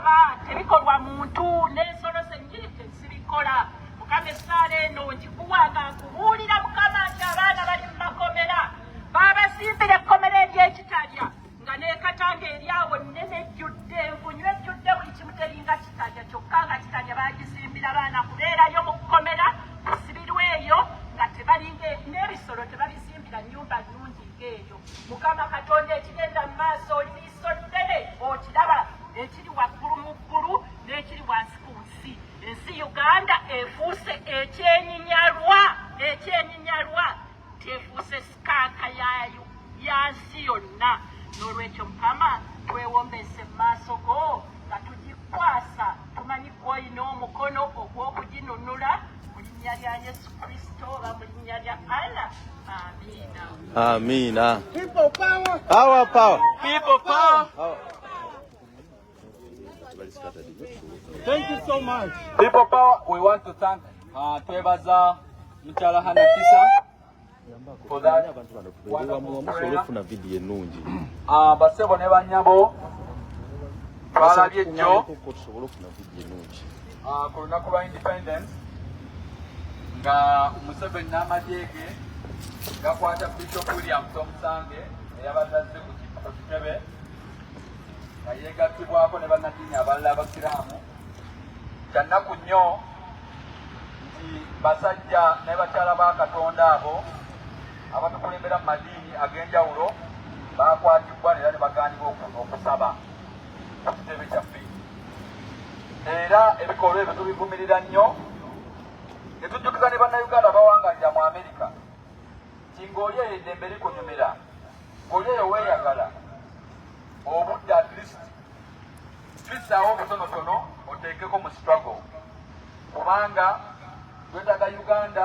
tusaba tebikolwa muntu n'ensolo zennyini tezibikola mukama essaala eno ngikuwaga nkubuulira mukama nti abaana bali mu makomera baabasimbira ekkomera ery'ekitalya nga n'ekatanga eryawo nnene ejjudde enkunywa ejjudde buli kimu teringa kitalya kyokka nga kitalya baagisimbira baana kubeerayo mu kkomera kusibirwa eyo nga tebalinga n'ebisolo tebabisimbira nnyumba nnungi ng'eyo mukama katonda ekigenda mu maaso oli liiso ddene okiraba ekiri waggulu mu ggulu n'ekiri wansi ku nsi ensi uganda efuuse ekyenyinyalwa tefuuse sikaaka yayo ya nsi yonna n'olwekyo mukama twewombese mu maaso go nga tugikwasa tumanyi gw'olina omukono ogw'okuginunula mu linnya lya yesu kristo oba mu linnya lya allah amiina.
Amina.
People power.
Power, power.
People power.
Power.
Thank you so much.
People power, we want to thank twebaza Mchala Hana Kisa for that wonderful prayer. Basebo ne banyabo twalabye jjo ku lunaku lwa independence nga Museveni n'amajeege gakwata Bishop William Tomusange eyabadde azze ku kitebe nga yeegattibwako ne bannaddiini abalala abasiraamu kyannaku nnyo nti basajja ne bakyala ba Katonda abo abatukulembera mu madiini ag'enjawulo baakwatibwa era ne bagaanibwa okusaba ku kitebe kyaffe era ebikolwa ebyo tubivumirira nnyo ne tujjukiza ne bannayuganda bawanganja mu Amerika nti ng'oli eyo eddembe likunyumira ng'oli eyo weeyagala obudde at least twissaawo obutonotono oteekeko mu struggle kubanga twetaaga Uganda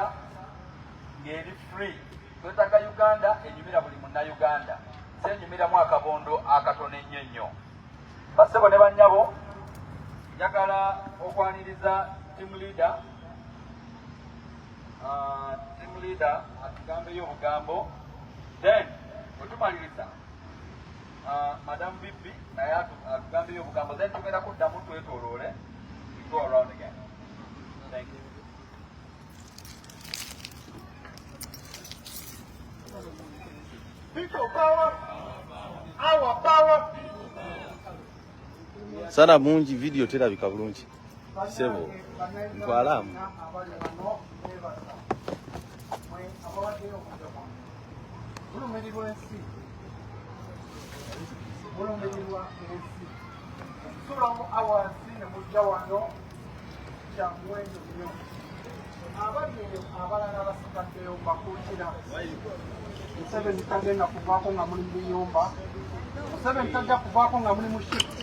ng'eri free twetaaga Uganda enyumira buli munnayuganda senyumiramu akabondo akatono ennyo nnyo basebo ne bannyabo njagala okwaniriza team leader atugambeyo obugambo then otumaliriza Madam Bibi naye atugambeyo obugambo then tugenda kuddamu twetooloole we go around again. Thank you.
People power. Our power.
Sana mungi video terabika bulungi. Sebo. Ntwalamu.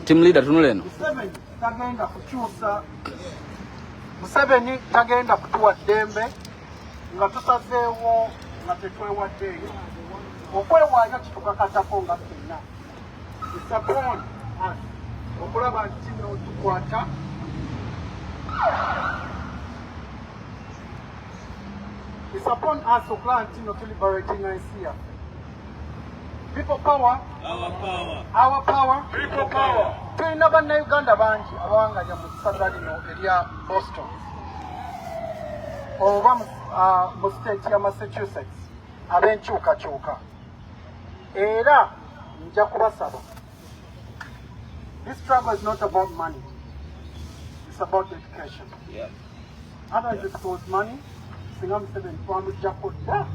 Team leader tunuleno.
Museveni tagenda kutuwa ddembe nga tusazeewo nga tetwewaddeeyo okwewaayo kitukakatako nga ffenna isapon us okulaba nti no tukwata isapon us okulaba nti no tuliberating ensi yaffe. People power. Our power. Our power. People power. Tulina bannayuganda bangi abawanganya mu ssaza lino erya Boston oba mu state ya Massachusetts ab'enkyukakyuka era nja kubasaba. This struggle is not about money. It's about education. Yeah. Otherwise it was money. Singa Museveni twamuggyako dda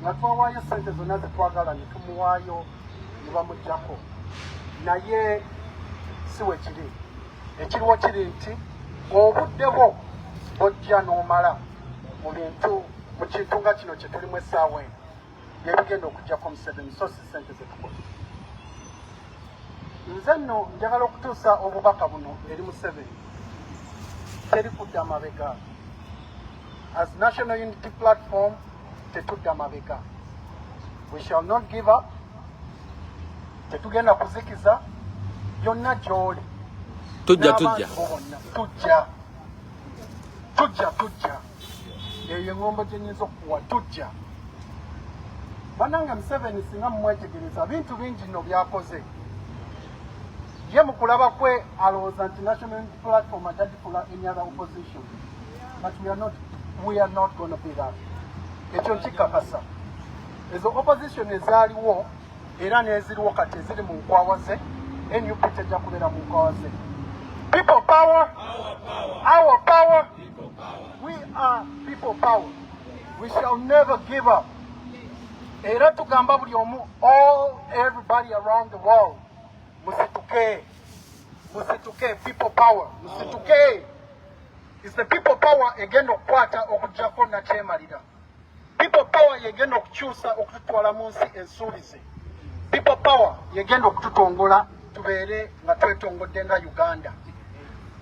nga twawaayo sente zonna zetwagala ne tumuwaayo ne bamuggyako naye si we kiri. Ekiriwo kiri nti obudde bwo bojja n'omala mu bintu mu kintu nga kino kye tulimu essaawa eno byebigenda okuggyako Museveni so si sente zetukola. Nze nno njagala okutuusa obubaka buno eri Museveni teri kudda mabega. As National Unity Platform tetudda mabega. We shall not give up. Tetugenda kuzikiza byonna gy'oli. Tujja. Eyo engombo gye nnyinza okukuwa tujja. Bannange Museveni singa mumwetegereza bintu bingi nno byakoze. ye mukulaba kwe alowooza nti national unity platform ajadifula any other opposition, but we are not going to be that. Ekyo nkikakasa. Ezo opposition ezaaliwo era n'eziriwo kati eziri mu nkwawa ze, NUP tejja kubeera mu nkwawa ze. People power, our power, we are people power. We shall never give up. Era tugamba buli omu, everybody around the world, musituke, people power, musituke. It's the people power egenda okukwata okujjako nakyemalira. People power yegenda okukyusa okututwala mu nsi ensuubize. People power yegenda okututongola tubeere nga twetongodde nga Uganda.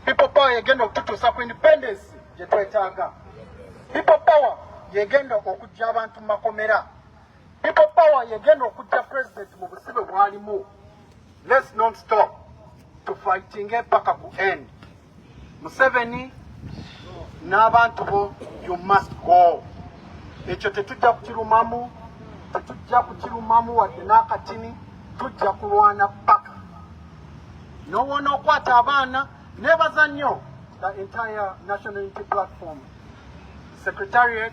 People power yegenda okututuusa ku independence gye twetaaga. People power yegenda okujja abantu mu makomera. People power yegenda okujja president mu busibe bwalimu. Let's not stop to fighting paka ku end. Museveni n'abantu bo, you must go. Ekyo tetujja kukirumamu, wadde n'akatini, tujja kulwana paka. N'owoona okwata abaana, nebaza nnyo the entire National Unity Platform, Secretariat,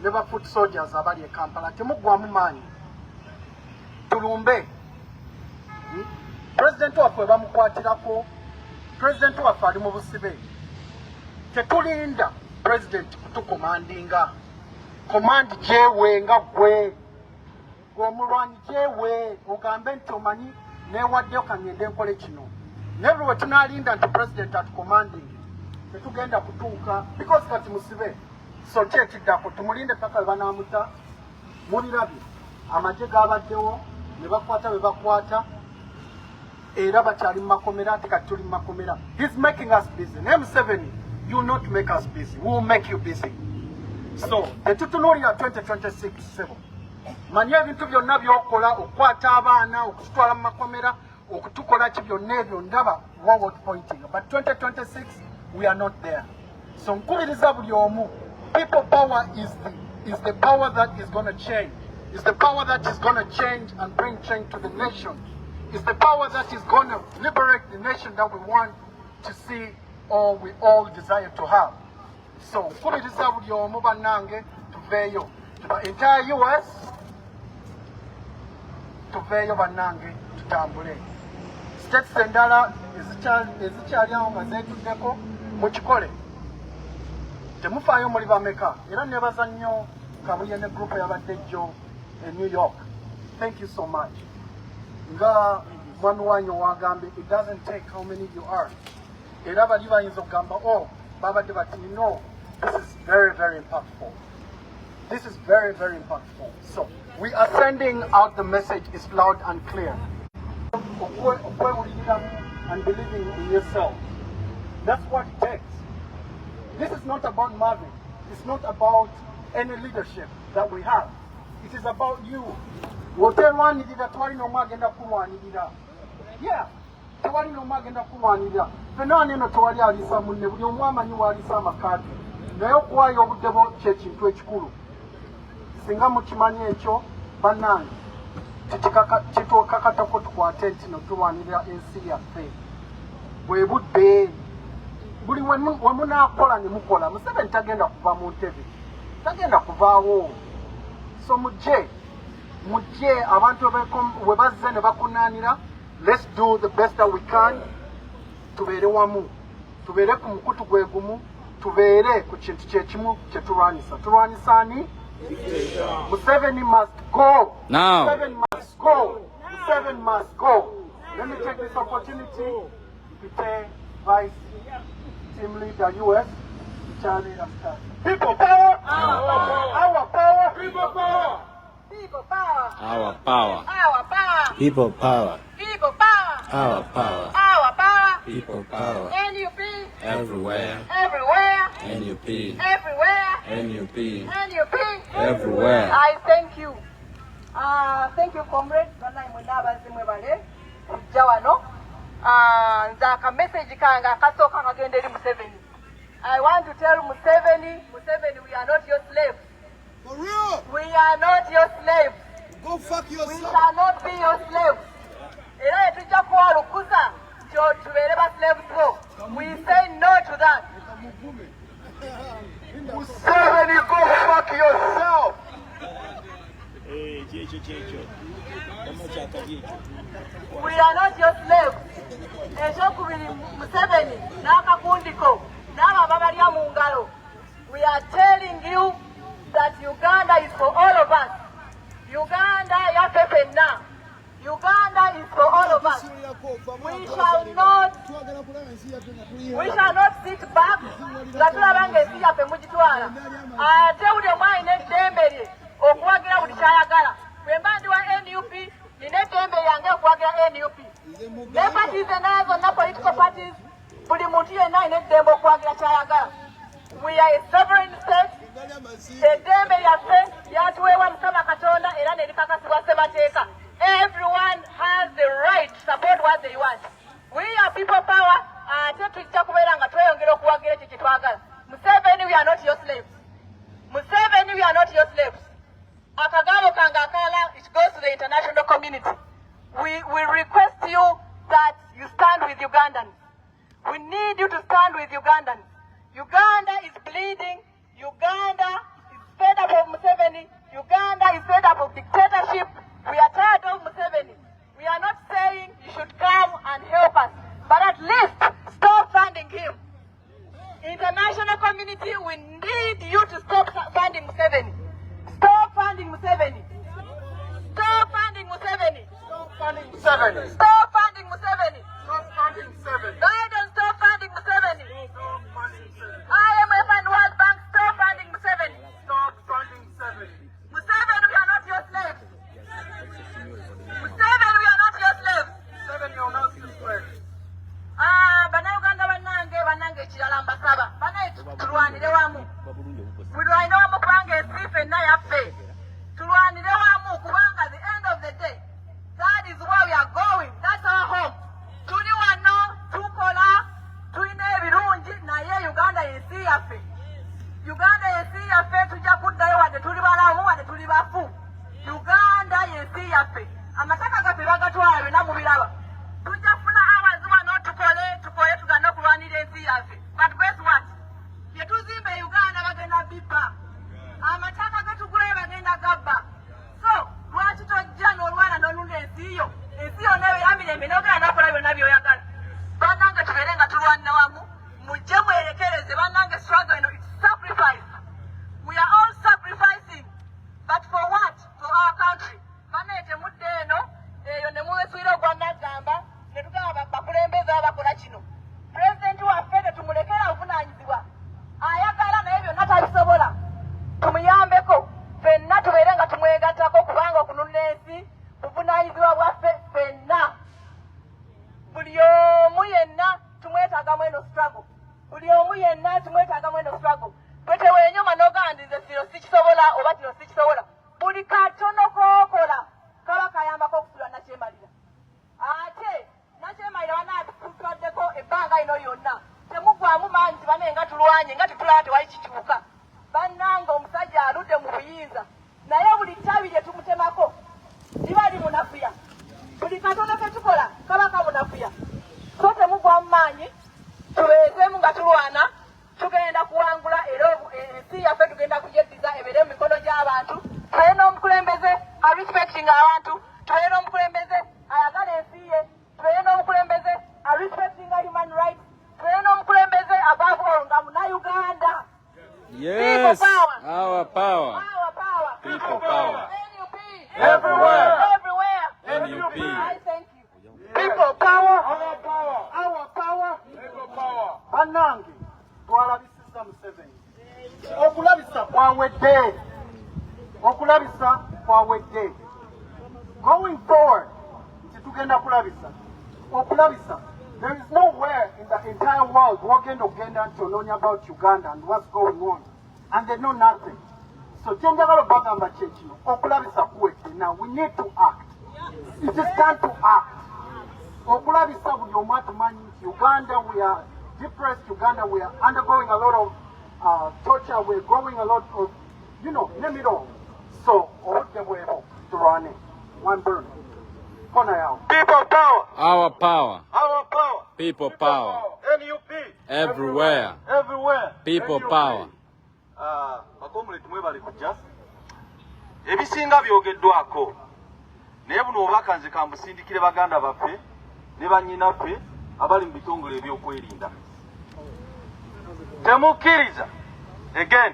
never foot soldiers abali e Kampala. Temuggwamu maanyi. Tulumbe. President waffe bamukwatirako, President waffe ali mu busibe. Tetulinda President kutukomandinga. Command jewe nga gwe. Gw'omulwanyi jewe ogambe nti omanyi neewaddeyo kangende nkole kino. Never we tunalinda nti President atucommanding. Tetugenda kutuuka because kati musibe. So kyekiddako tumulinde paka banaamuta. Mulirabye amagye gaabaddewo ne bakwata bwe bakwata. Era bakyali mu makomera ate kati tuli mu makomera. He's making us busy. M7, you will not make us busy. We will make you busy. So tetutunuulira 2026 manye ebintu byonna by'okola okukwata abaana okututwala mu makomera okutukola ki byonna ebyo ndaba forward pointing, but 2026 we are not there. So nkubiriza buli omu, people power is the power that is going to change. Is the power that is going to change and bring change to the nation. Is the power that is going to liberate the nation that we want to see or we all desire to have. So nkubiriza buli omu bannange tuveeyo to the entire US, tuveeyo bannange tutambule. States endala ezikyali awo nga zeetuddeko mukikole. Temufaayo muli bameka. Era nebaza nnyo Kabuye ne group yabadde jjo in New York. Thank you so much. Nga mwami wanyu wagambe, it doesn't take how many you are. Era bali bayinza okugamba, babadde bati, no, this is very, very impactful. This is very, very impactful. So we are sending out the message is loud and clear. And believing in yourself. That's what it takes. This is not about Marvin. It's not about any leadership that we have. It is about you. Yeah. Tewali no magenda kulwanirira. Fena neno tewali alisa munne buli omu amanyi waalisa amakati. Naye okuwaayo obuddebo ky'ekintu ekikulu. Singa mukimanyi ekyo bannange kituukakatako tukwate nti no tulwanirira ensi yaffe. Bwe budde buli we munaakola ne mukola. Museveni tagenda kuva mu ntebe, tagenda kuvaawo. So mujje abantu we bazze ne bakunaanira. Let's do the best that we can. Tubeere wamu, tubeere ku mukutu gwe gumu, tubeere ku kintu kyekimu kye tulwanisa. Tulwanisa ani? Museveni must go.
Now.
Museveni must go. Museveni must go. Let me take this opportunity to thank Vice Team Leader US, Charlie Rasta. People power. Our power. People power.
People power.
Our power.
Our power.
People power.
People power.
Our power.
Our power.
People power.
NUP.
Everywhere.
Everywhere.
NUP.
Everywhere.
NUP.
NUP.
Everywhere.
I thank you. Thank you, comrades. Nzaka message kanga kasooka kagenda eri Museveni. I want to tell Museveni, we are not your slaves.
For real?
We are not your slaves.
Go fuck yourself.
We shall not be your slaves.
era yetujja kuwalukuza nti tubeere baslaves bo. We say no to that.
Museveni, go fuck yourself.
We are not your slaves. Ekyokubiri, Museveni n'akakundiko n'abo ababalya mu ngalo. We are telling you that Uganda is for all of us. Uganda yaffe ffenna. Uganda is for all of us. We shall not sit back nga tulaba ng'ensi yaffe mugitwala. Ate buli omu alina eddembe lye okuwagira buli kyayagala. Bwe mba ndi wa NUP, nina eddembe lyange okuwagira NUP. Ne parties endala zonna, political parties, buli muntu yenna alina eddembe okuwagira kyayagala. We are a sovereign state. Eddembe lyaffe lyatuweebwa Mukama Katonda era ne likakasibwa ssemateeka. Everyone has the right to support what they want. We are people power. Ate tujja kubeera nga tweyongera okuwagira ekyo kye twagala. Museveni, we are not your slaves. Museveni, we are not your slaves. Akagabo kange akalala, it goes to the international community. We request you that you stand with Ugandans. We need you to stand with Ugandans. Uganda is bleeding. Uganda is fed up of Museveni. Uganda is fed up of dictatorship. We are tired of Museveni. We are not saying you should come and help us, but at least stop funding him. International community, we need you to stop funding Museveni. Stop funding Museveni. Stop funding Museveni.
Stop funding Museveni.
Stop funding Museveni.
Stop funding Museveni.
Biden, stop funding Museveni.
Stop funding Museveni.
IMF and World Bank, stop funding Museveni.
Stop funding Museveni.
Museveni, we are not your slaves. Museveni, we are not your slaves.
Museveni, you're not your slave.
Banayuganda bannange ekirala mbasaba. Banaye tulwanire wamu. Tulwanire wamu kubanga ensi ffenna yaffe. Tulwanire wamu kubanga at the end of the day, that is where we are going. That's our home. Tuli wano, tukola, tulina ebirungi, naye Uganda yensi yaffe. Uganda yensi yaffe, tujja kuddayo wadde tuli balamu wadde tuli bafu. Uganda yensi yaffe. Amataka gaffe bagatwala byonna mubiraba. Tujja kufuna awazi wano tukole tugane okulwanira ensi yaffe. But guess what? Bye tuzimba Uganda bagenda bibba. Amataka gatugulayo bagenda gabba. So lwaki tojja n'olwana n'olunda ensi yo? Ensi yo newe yamirembe n'ogenda nakola byonna by'oyagala. Bannange tubeere nga tulwanira wamu. Mujje mwerekereze bannange, struggle eno, it's sacrifice. We are all sacrificing. But for what? For our country. Banaye temudde eno eyo ne muwesuira ogwa Nagamba ne tugamba bakulembeze abakola kino. Pulezidenti waffe tetumulekera obuvunaanyizibwa. Ayagala naye byonna tabisobola. Tumuyambeko ffenna tubeere nga tumwegattako kubanga okununula ensi buvunaanyizibwa bwaffe ffenna. Buli omu yenna tumwetaagamu eno struggle. Buli omu yenna tumwetaagamu eno struggle. Bwe tewenyuma n'ogamba nze kino sikisobola oba kino sikisobola. Buli katono k'okola kaba kayambako okusula Nakyemalira. Ate Nakyemalira banaatutwaddeko ebbanga ino lyonna. Temugwamu maanyi nti bane nga tulwanye nga tetulaba tewali kikyuka. Bannange omusajja aludde mu buyinza. Naye buli ttabi lye tumutemako liba limunafuya. Buli katono ke tukola kaba kamunafuya. So temugwamu maanyi, tubeezeemu nga tulwana, tugenda kuwangula era ensi yaffe tugenda kugyeddiza ebeere mu mikono gy'abantu. Tubeere n'omukulembeze respecting abantu, tubeere n'omukulembeze ayagala ensi ye, tubeere n'omukulembeze respecting human rights, tubeere n'omukulembeze above all nga Munnayuganda.
Yes,
People power.
our power.
Our power.
People power.
NUP.
Everywhere.
Everywhere.
NUP.
I thank you.
People power. Our power. Our power. People power. Bannange, twalabisizza Museveni. Okulabisa kwawedde. Okulabisa kwawedde. Going forward, titugenda kulabisa. Okulabisa. There is nowhere in the entire world wagenda ogenda nti onoonya about Uganda and what's going on. And they know nothing. So kyenjagala bagamba kye kino. Okulabisa kuwedde. Now we need to act. It is time to act. Okulabisa buli omu atumanyi nti Uganda, we are depressed. Uganda, we are undergoing a lot of torture. We're going a lot of, name it all. So, obudde bwebo tulwane. One burn. People power.
Our power.
Our power.
People power.
NUP.
Everywhere.
Everywhere.
People
NUP.
power.
Bakomuleti mwebali kujja. Ebisinga byogeddwako. Naye buno obubaka nze kambusindikire baganda baffe ne bannyinaffe abali mu bitongole ebyokwerinda. Temukkiriza. Again.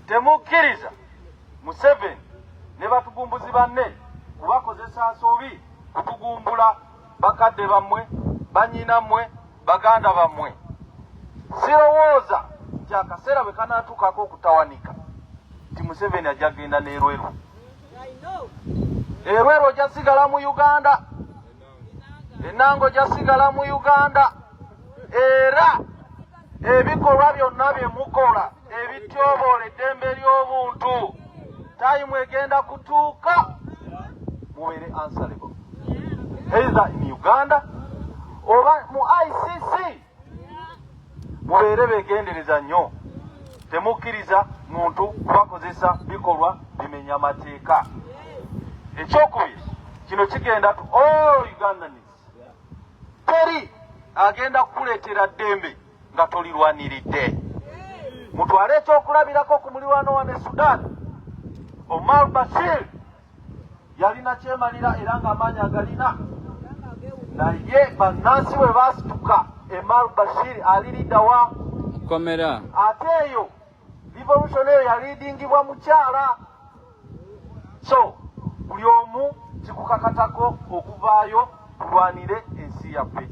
Temukkiriza. Museveni ne batugumbuzi banne kubakozesa asobi kutugumbula bakadde bammwe bannyinammwe baganda bammwe. Sirowooza nti akaseera bwe kanaatuukako okutawanika nti Museveni ajja genda n'erweru. Erweru ojja sigala mu Uganda, Enango ojja sigala mu Uganda, era ebikolwa byonna bye mukola ebityoboola eddembe ly'obuntu tayimu egenda kutuuka mubeere answerable either in Uganda oba mu ICC. Mubeere beegendereza nnyo, temukkiriza muntu kubakozesa bikolwa bimenya mateeka. Ekyokubiri kino kigenda to all Ugandans. Teri agenda kukuleetera ddembe nga tolirwaniridde. Mutwale ekyokulabirako ku muliraano wane Sudan. Omar Bashir yalina kyemalira era ng'amaanyi agalina, naye bannansi bwe baasituka Omar Bashir aliridda wa
Komera.
ate eyo revolutionary yalidingibwa mukyala. So buli omu kikukakatako okuvaayo tulwanire ensi yaffe,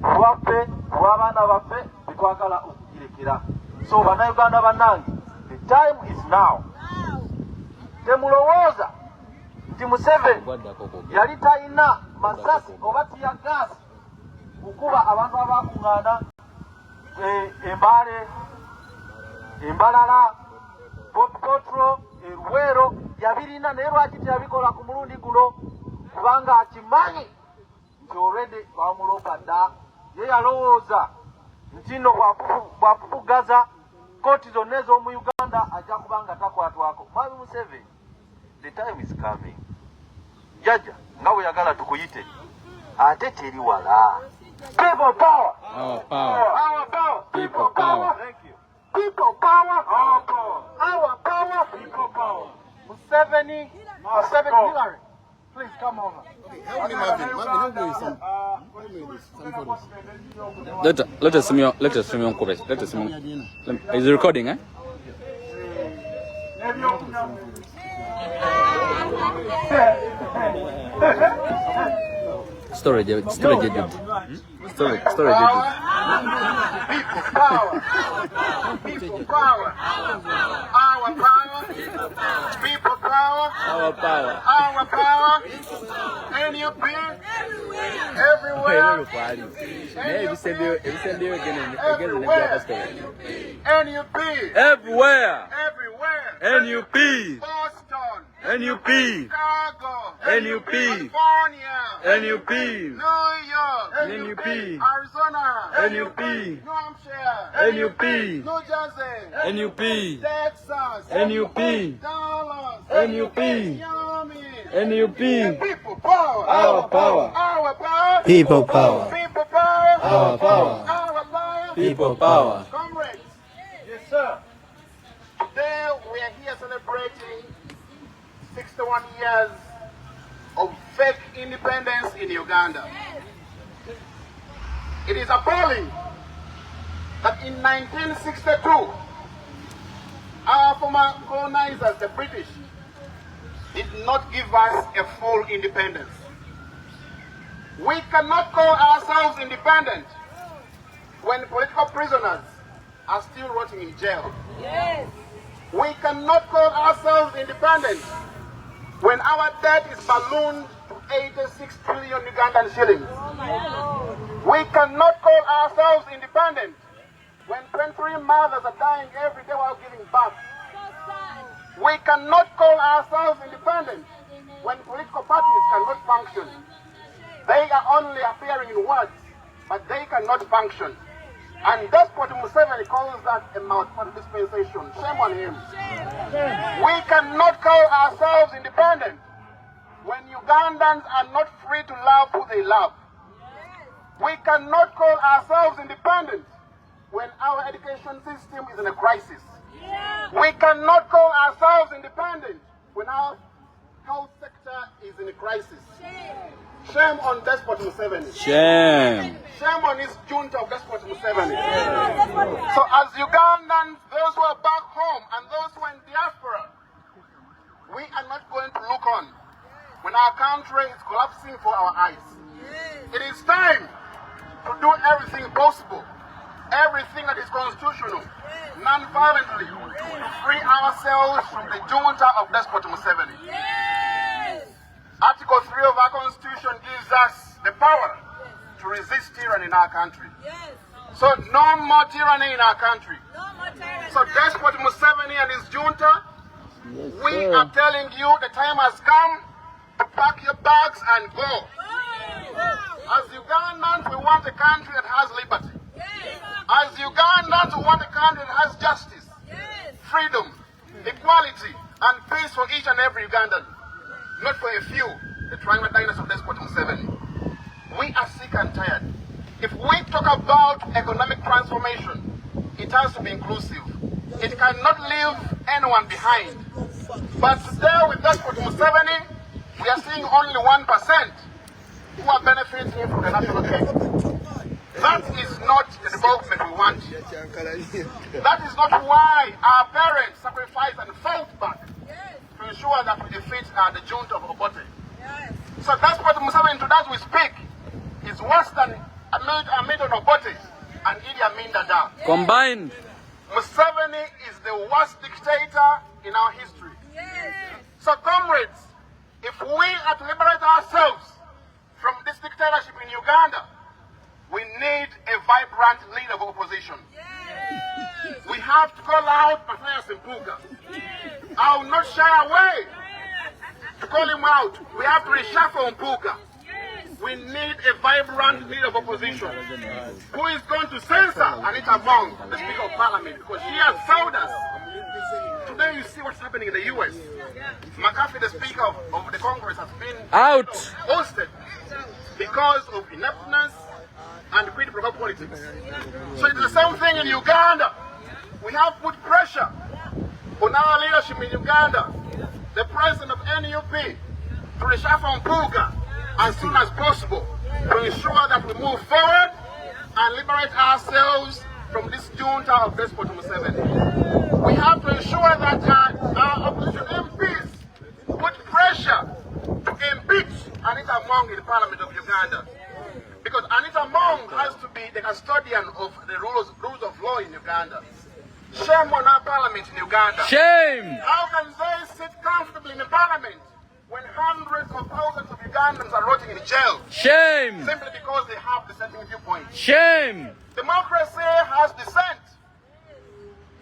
olwaffe olw'abaana baffe betwagala okugirekera. So bannayuganda bannange, the time is now. Temulowooza nti Museveni yali talina masasi oba tiyagaasi okukuba abantu abakuŋŋaana Embale, Embalala, Potro, Eruwero, yabirina naye lwaki teyabikola ku mulundi guno? Kubanga akimanyi nti already bamuloka dda. Ye yalowooza nti nno bwapupugaza kooti zonna ez'omu Uganda ajja kubanga takwatwako. Mwami Museveni, the time is coming. Jajja nga bwe yagala tukuyite ate teri wala. People power.
Our power.
Our power.
People power.
Thank you. People power. Our power. Our power. People power. Museveni. Museveni Hillary. Please come over.
Help me, Marvin, help me with some photos.
Let us film on Kobe. Let us film. Is it recording, eh? Storage.
People power. People power. Our power. People power.
Our power.
Our power. NUP. Everywhere. NUP.
Everywhere.
Everywhere.
NUP.
Boston.
NUP.
Chicago.
NUP.
California.
NUP.
New York.
NUP.
Arizona.
NUP.
New Hampshire.
NUP.
New Jersey.
NUP.
Texas.
NUP.
Dallas.
NUP.
Miami.
NUP.
People power.
Our power.
Our power.
People power.
People power.
Our power.
Our power.
People power.
Comrades. Yes, sir. Today we are here celebrating 61 years of fake independence in Uganda. It is appalling that in 1962, our former colonizers, the British, did not give us a full independence. We cannot call ourselves independent when political prisoners are still rotting in jail.
Yes.
We cannot call ourselves independent when our debt is ballooned to 86 trillion Ugandan shillings. We cannot call ourselves independent when 23 mothers are dying every day while giving birth. We cannot call ourselves independent when political parties cannot function. They are only appearing in words, but they cannot function. And Despot Museveni calls that a multi-party dispensation. Shame on him. We cannot call ourselves independent when Ugandans are not free to love who they love. We cannot call ourselves independent when our education system is in a crisis. We cannot call ourselves independent when our health sector is in a crisis. Shame on Despot Museveni.
Shame.
Shame on his junta of Despot Museveni. So as Ugandans, those who are back home and those who are in diaspora, we are not going to look on when our country is collapsing for our eyes. It is time to do everything possible, everything that is constitutional, non-violently, to free ourselves from the junta of Despot Museveni. Article 3 of our Constitution gives us the power to resist tyranny in our country. So no more tyranny in our country. So Despot Museveni and his junta, we are telling you the time has come to pack your bags and go. As Ugandans, we want a country that has liberty. As Ugandans, we want a country that has justice, freedom, equality, and peace for each and every Ugandan. Not for a few, the triangular dynasty of Despot Museveni. We are sick and tired. If we talk about economic transformation, it has to be inclusive. It cannot leave anyone behind. But today with Despot Museveni, we are seeing only 1% who are benefiting from the national cake. That is not the development we want. That is not why our parents sacrificed and fought back to ensure that we defeat the junta of Obote. So Despot Museveni, today as we speak, is worse than Amidon Obote and Idi Amin Dada.
Combined.
Museveni is the worst dictator in our history. So comrades, if we are to liberate ourselves from this dictatorship in Uganda, we need a vibrant leader of opposition. We have to call out Matthias Mpuga. I will not shy away to call him out. We have to reshuffle Mpuga. We need a vibrant leader of opposition who is going to censor Anita Mong, the Speaker of Parliament, because she has failed us. Today you see what's happening in the US. McCarthy, the Speaker of the Congress, has been ousted because of ineptness and quid pro quo politics. So it's the same thing in Uganda. We have put pressure on our leadership in Uganda, the president of NUP, to reshuffle Mpuga as soon as possible to ensure that we move forward and liberate ourselves from this junta of Despot Museveni. We have to ensure that our opposition MPs put pressure to impeach Anita Mong in the Parliament of Uganda. Because Anita Mong has to be the custodian of the rules of law in Uganda. Shame on our parliament in Uganda.
Shame!
How can they sit comfortably in the parliament when hundreds of thousands of Ugandans are rotting in jail?
Shame!
Simply because they have dissenting viewpoints.
Shame!
Democracy has dissent.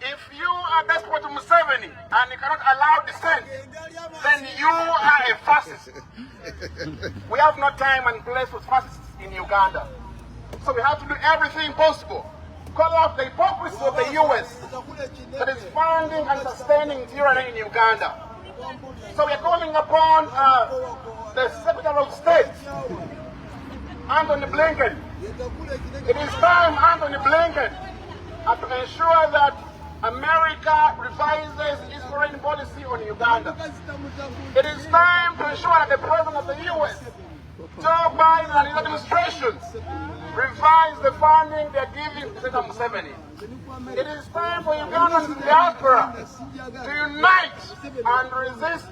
If you are Despot Museveni and you cannot allow dissent, then you are a fascist. We have no time and place for fascists in Uganda. So we have to do everything possible. Call out the hypocrisy of the US that is funding and sustaining tyranny in Uganda. So we are calling upon the Secretary of State, Anthony Blinken. It is time, Anthony Blinken, to ensure that America revises its foreign policy on Uganda. It is time to ensure that the President of the US, Joe Biden and his administrations, revise the funding they are giving to President Museveni. It is time for Ugandans in diaspora to unite and resist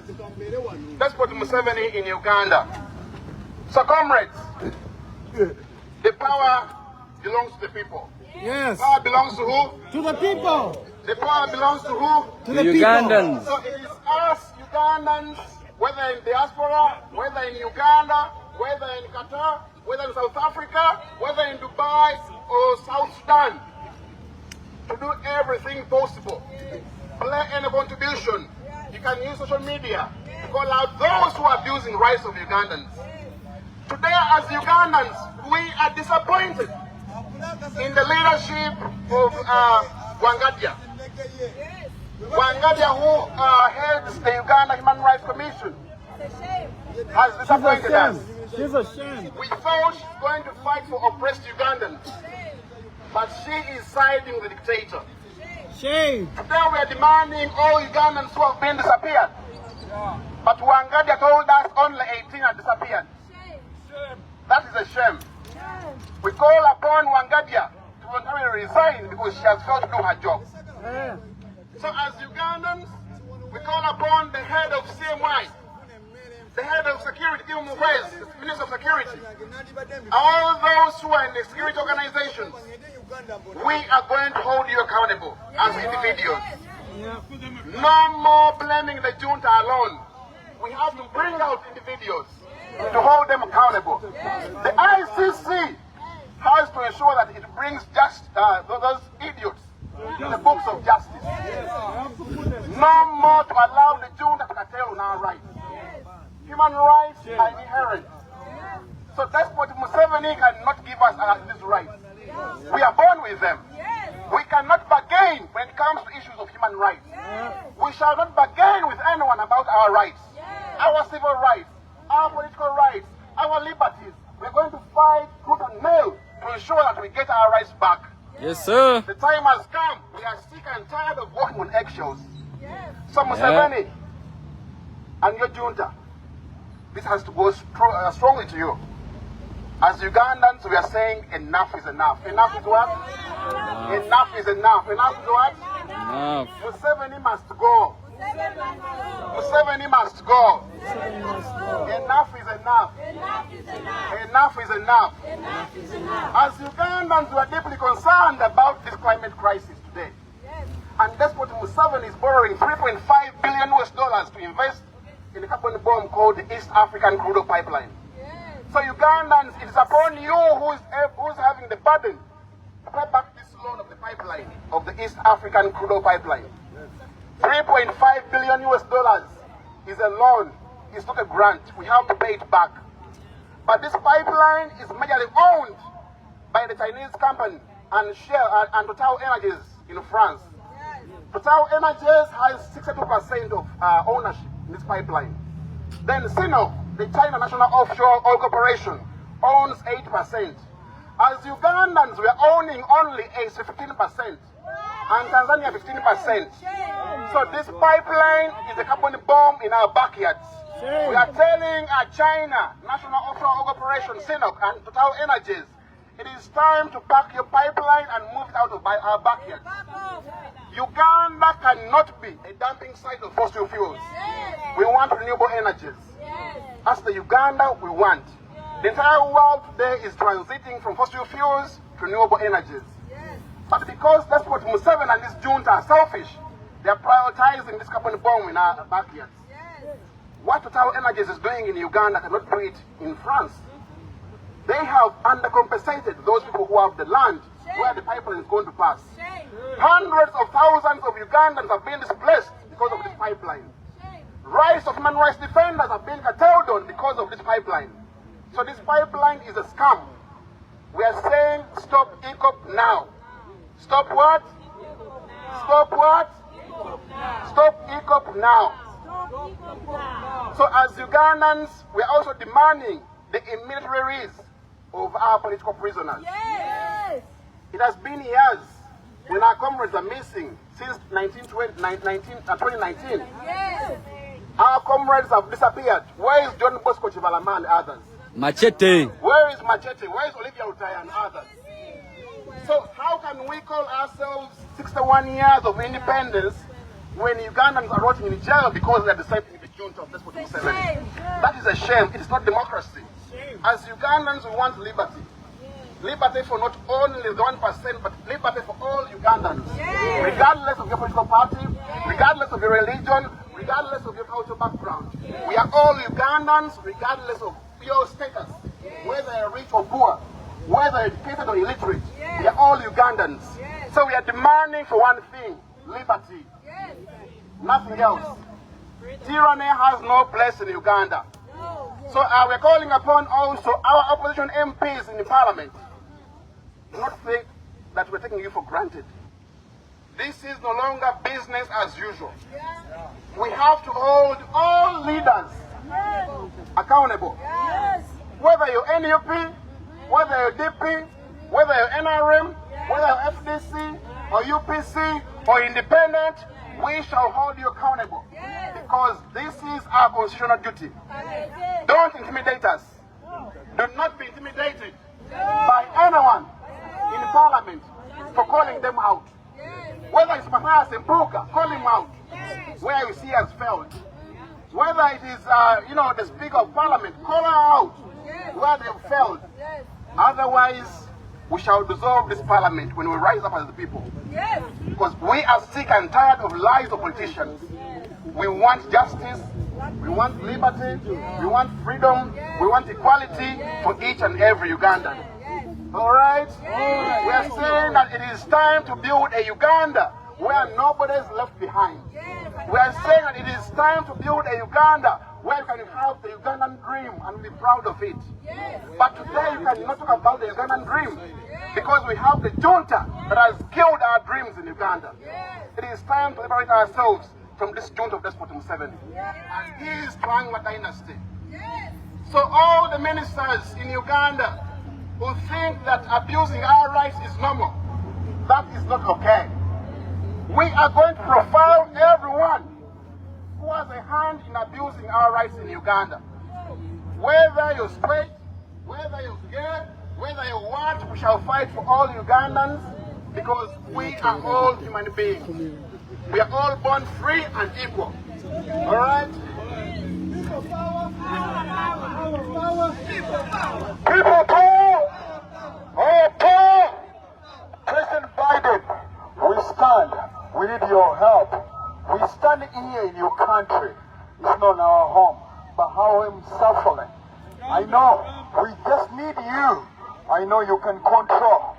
Despot Museveni in Uganda. So comrades, the power belongs to the people.
Yes.
Power belongs to who?
To the people.
The power belongs to who?
To the
Ugandans.
So it is us Ugandans, whether in diaspora, whether in Uganda, whether in Qatar, whether in South Africa, whether in Dubai or South Sudan, to do everything possible. Play any contribution. You can use social media to call out those who are abusing rights of Ugandans. Today, as Ugandans, we are disappointed in the leadership of Wangadia. Wangadia, who heads the Uganda Human Rights Commission. has disappointed us.
She's a shame.
We thought she's going to fight for oppressed Ugandans, but she is siding with the dictator.
Shame.
Today we are demanding all Ugandans who have been disappeared. But Wangadia told us only 18 are disappeared. That is a shame. We call upon Wangadia to voluntarily resign because she has failed to do her job. So as Ugandans, we call upon the head of CMI, the head of security, the Minister of Security, all those who are in the security organizations, we are going to hold you accountable as individuals. No more blaming the junta alone. We have to bring out individuals to hold them accountable. The ICC has to ensure that it brings just those idiots to the books of justice. No more to allow the junta to curtail on our rights. Human rights are inherent. So Despot Museveni cannot give us these rights. We are born with them. We cannot bargain when it comes to issues of human rights. We shall not bargain with anyone about our rights, our civil rights, our political rights, our liberties. We're going to fight tooth and nail to ensure that we get our rights back.
Yes, sir.
The time has come. We are sick and tired of walking on eggshells. So Museveni and your junta, this has to go strongly to you. As Ugandans, we are saying enough is enough. Enough is what? Enough is enough. Enough is what?
Enough.
Museveni must go. Museveni must go. Enough is enough. Enough is enough. As Ugandans, we are deeply concerned about this climate crisis today. And that's what Museveni is borrowing $3.5 billion to invest in a carbon bomb called the East African Crude Oil Pipeline. So Ugandans, it is upon you who's having the burden to pay back this loan of the pipeline, of the East African Crude Oil Pipeline. $3.5 billion is a loan. It's not a grant. We have to pay it back. But this pipeline is majorly owned by the Chinese company and Shell and Total Energies in France. Total Energies has 62% of ownership in this pipeline. Then CNOOC, the China National Offshore Oil Corporation, owns 8%. As Ugandans, we are owning only 15%, and Tanzania 15%. So this pipeline is a carbon bomb in our backyards. We are telling China National Offshore Oil Corporation, CNOOC, and Total Energies, it is time to pack your pipeline and move it out of our backyards. Uganda cannot be a dumping site of fossil fuels. We want renewable energies. That's the Uganda we want. The entire world today is transiting from fossil fuels to renewable energies. But because that's what Museveni and this junta are selfish, they are prioritizing this carbon bomb in our backyards. What Total Energies is doing in Uganda cannot do it in France. They have undercompensated those people who have the land where the pipeline is going to pass. Hundreds of thousands of Ugandans have been displaced because of this pipeline. Rights of human rights defenders have been curtailed on because of this pipeline. So this pipeline is a scam. We are saying stop EACOP now. Stop what? Stop what? Stop EACOP now. So as Ugandans, we are also demanding the immediate release of our political prisoners.
Yes.
It has been years when our comrades are missing since 2019.
Yes.
Our comrades have disappeared. Where is John Bosco Chivalama and others?
Machete.
Where is Machete? Where is Olivia Utaya and others? So how can we call ourselves 61 years of independence when Ugandans are rotting in jail because they are dissenting with the junta of Despot Museveni? That is a shame. It is not democracy. As Ugandans, we want liberty. Liberty for not only the 1%, but liberty for all Ugandans. Regardless of your political party, regardless of your religion, regardless of your cultural background. We are all Ugandans, regardless of your status, whether you're rich or poor, whether educated or illiterate. We are all Ugandans. So we are demanding for one thing, liberty. Nothing else. Tyranny has no place in Uganda. So we're calling upon also our opposition MPs in the parliament. Do not think that we're taking you for granted. This is no longer business as usual. We have to hold all leaders Accountable.
Yes.
Whether you're NUP, whether you're DP, whether you're NRM, whether you're FDC, or UPC, or independent, we shall hold you accountable. Because this is our constitutional duty. Don't intimidate us. Do not be intimidated by anyone in Parliament for calling them out. Whether it's Matthias Mpuga, call him out where you see has failed. Whether it is, the Speaker of Parliament, call her out where they've failed. Otherwise, we shall dissolve this Parliament when we rise up as the people. Because we are sick and tired of lies of politicians. We want justice, we want liberty, we want freedom, we want equality for each and every Ugandan. All right? We are saying that it is time to build a Uganda where nobody is left behind. We are saying that it is time to build a Uganda where you can have the Ugandan dream and be proud of it. But today you cannot talk about the Ugandan dream because we have the junta that has killed our dreams in Uganda. It is time to liberate ourselves from this junta of Despot Museveni. And he is trying a dynasty. So all the ministers in Uganda who think that abusing our rights is normal, that is not okay. We are going to profile everyone who has a hand in abusing our rights in Uganda. Whether you're straight, whether you're gay, whether you what, we shall fight for all Ugandans because we are all human beings. We are all born free and equal. All right? People power! All power! President Biden, we stand. We need your help. We stand here in your country. It's not our home, but how I'm suffering. I know. We just need you. I know you can control.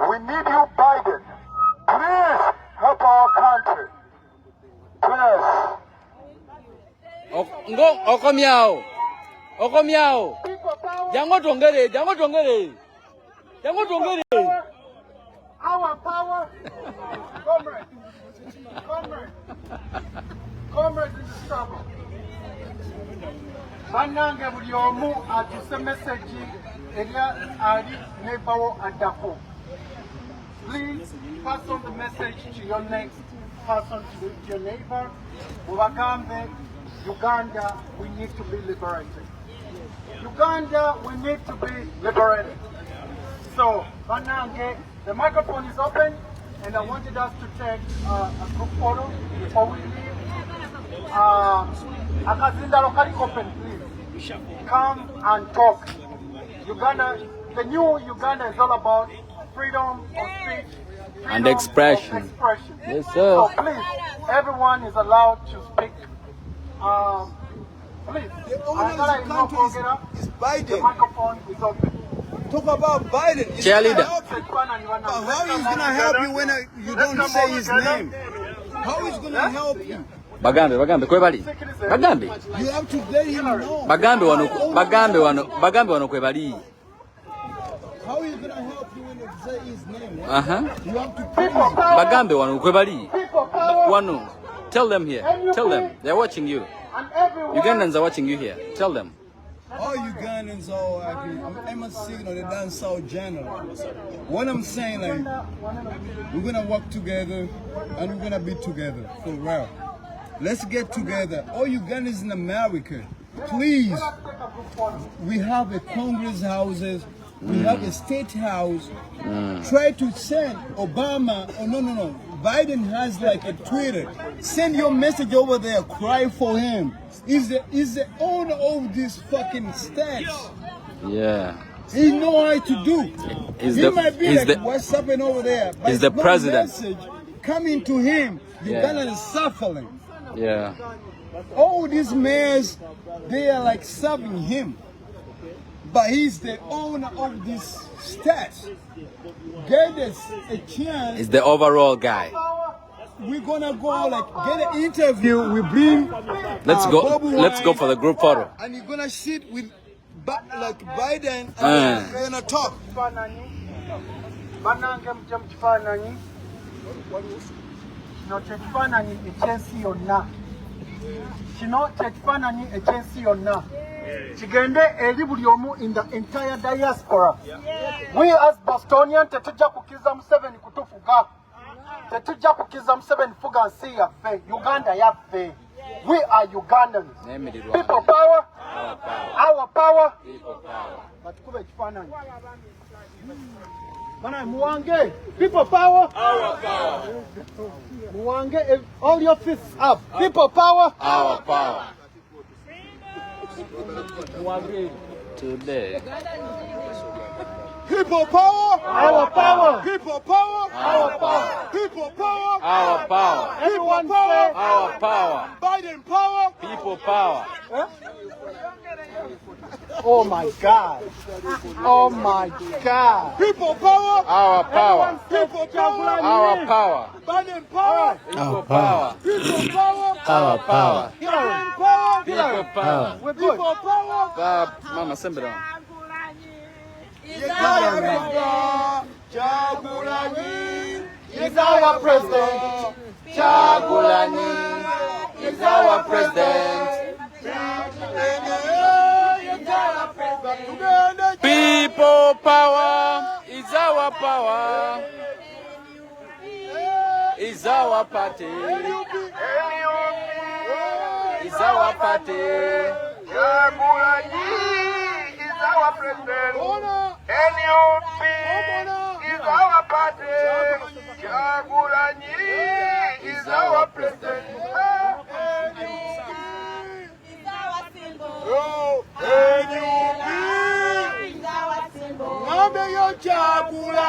We need you, Biden. Please help our country. Please.
Okomiao. Okomiao. Jango tongere.
Our power. Comrades in the struggle. Banange buli omu atuse message eria ali nebawo adako. Please pass on the message to your next person, to your neighbor. Mubagambe, Uganda, we need to be liberated. Uganda, we need to be liberated. So, Banange, the microphone is open, and I wanted us to take a group photo before we leave. Akazinda locally open, please. Come and talk. Uganda, the new Uganda is all about freedom of speech
and expression. Yes, sir.
So please, everyone is allowed to speak. Please,
the owner of the country is Biden.
The microphone is open.
Talk about Biden.
Cheerleader.
How is going to help you when you don't say his name? How is going to help you?
Bagambe, kwebali. Bagambe.
You have to let him know.
Bagambe wano kwebali.
How are you going to help you when you say his name? You have to
Bagambe wano kwebali. Wano. Tell them here. Tell them. They're watching you. Ugandans are watching you here. Tell them.
All Ugandans I'm a signal, the dance South General. What I'm saying, like, we're gonna work together and we're gonna be together for real. Let's get together. All Ugandans in America, please. We have a Congress houses, we have a state house. Try to send Obama, no. Biden has like a Twitter. Send your message over there, cry for him. He's the owner of this fucking stats.
Yeah.
He know how to do. He might be like what's happening over there. But
he's the president.
Message coming to him. Uganda is suffering.
Yeah.
All these mayors, they are like serving him. But he's the owner of this stats. Get us a chance.
He's the overall guy.
We're gonna go like get an interview. We bring.
Let's go for the group photo.
And you're gonna sit with like Biden and we're gonna talk.
kino kyekifaananyi ekyensi yonna kigende eri buli omu in the entire diaspora. We as Bostonian tetujja kukkiriza Museveni kutufuga, tetujja kukkiriza Museveni fuga nsi yaffe, Uganda yaffe. We are Ugandans. People power, our power, batukube ekifaananyi. Bana muwange, people power, our power. Muwange, all your fists up. People power,
Our power. Today.
People power,
our power.
people power,
Our power.
people power,
Our power.
Everyone
power.
say,
Our power.
Biden power.
People power.
oh my God. Oh my God.
People power,
Our power.
people power,
Our power.
Biden power,
People power.
people power,
Our power.
Biden power,
People power.
We're good.
people power.
Mama, send it down.
Chagulanyi
He's our president.
Chagulani is our president. People power is our power. Is our party. Is our party.
Chagulanyi is our president. NUP is our party. Chagulanyi is our president.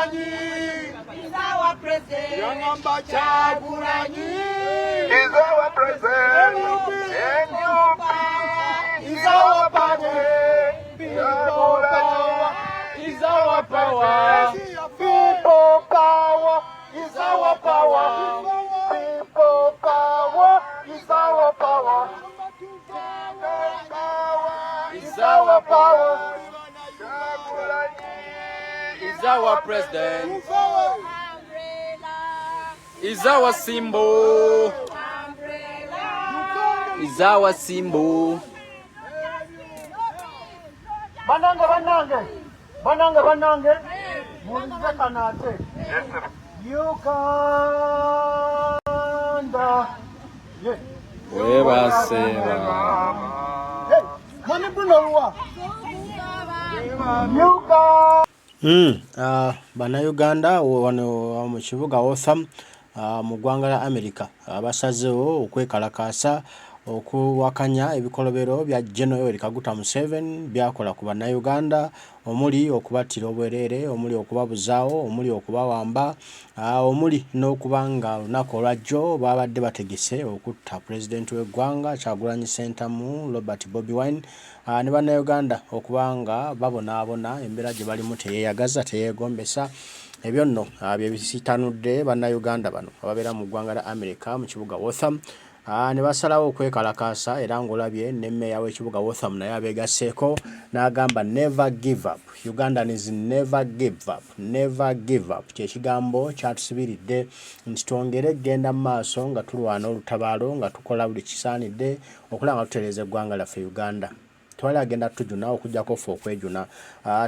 Chagulanyi Yangamba Chagulanyi
Is our president. NUP is our party. Chagulanyi
Is our power.
People power is our power. People power is our power.
Is our power.
Chagulanyi
Is our president. Is our symbol. Is our symbol.
Banange. Mulize kanate. Uganda. Yeah.
Gwebasindise.
Hey, mani Bruno Lua. Uganda.
Banayuganda wano mu kibuga Otham mu ggwanga la America basazeewo okwekalakaasa okuwakanya ebikolobero bya General Yoweri Kaguta Museveni byakola ku Bannayuganda omuli okubattira obwereere, omuli okubabuzaawo, omuli okubawamba, omuli n'okubanga olunaku olwajjo babadde bategese okutta pulezidenti w'eggwanga Kyagulanyi Ssentamu Bobi Wine ne Bannayuganda okubanga babonaabona embeera gye balimu teyeeyagaza, teyeegombesa. Ebyo nno bye bisitanudde Bannayuganda bano ababeera mu ggwanga la America mu kibuga Otham. Ne basalawo okwekalakaasa era ng'olabye ne mmeeya w'ekibuga Otham naye abeegasseeko n'agamba never give up. Ugandans never give up. Never give up. Kyekigambo kyatusibiridde nti twongere genda mu maaso nga tulwana olutabaalo nga tukola buli kisaanidde okulaba nga tutereeza eggwanga lyaffe Uganda. Twali agenda tujuna okujjako ffe okwejuna,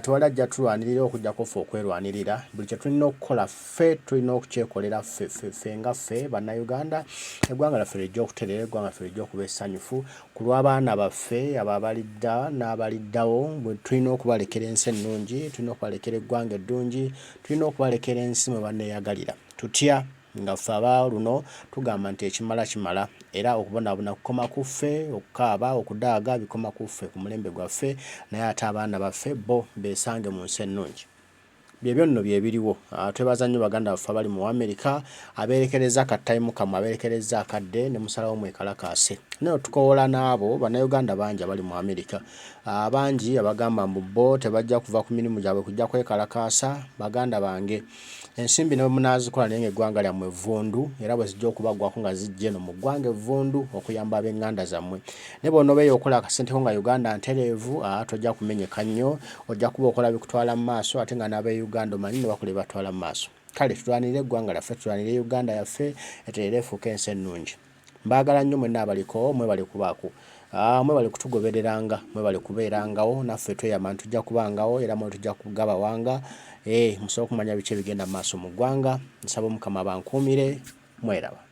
twali ajja tulwanirira okujjako ffe okwerwanirira. Buli kye tulina okukola ffe tulina okukyekolera ffe nga ffe Bannayuganda, eggwanga lyaffe lijja okutereera, eggwanga lyaffe lijja okuba essanyufu ku lw'abaana baffe ababalidda n'abaliddawo. Tulina okubalekera ensi ennungi, tulina okubalekera eggwanga eddungi, tulina okubalekera ensi mwe banneeyagalira. Tutya nga ffe aba luno tugamba nti ekimala kimala era okubonaabona kukoma ku ffe, okukaaba okudaaga bikoma ku ffe ku mulembe gwaffe, naye ate abaana baffe bo beesange mu nsi ennungi. Byebyo nno bye biriwo. Twebaza nnyo baganda baffe abali mu Amerika abeerekereza akatayimu kammwe, abeerekereza akadde ne musalawo mwekalakaase. Naye tukoola n'abo Bannayuganda bangi abali mu Amerika, bangi abagamba mbu bo tebajja kuva ku mirimu gyabwe kujja kwekalakaasa. Baganda bange, ensimbi ne munaazikola naye ng'eggwanga lyammwe evvundu, era bwe zijja okubaggwako nga zijja eno mu ggwanga evvundu okuyamba ab'eŋŋanda zammwe. Ne bw'onoobeeyo okola akasenteko nga Uganda ntereevu, tojja kumenyeka nnyo, ojja kuba okola bikutwala mu maaso ate nga n'ab'Uganda omanyi ne bakola batwala mu maaso. Kale tulwanirire eggwanga lyaffe, tulwanirire Uganda yaffe etereere efuuke ensi ennungi. mbagala nnyo mwenna abaliko mwebale kubaako mwebale kutugobereranga mwebale kubeerangawo naffe tweyama tujja kubangawo era mwe tujja kugabawanga musobola okumanya biki ebigenda mu maaso mu ggwanga nsaba Omukama abankuumire mweraba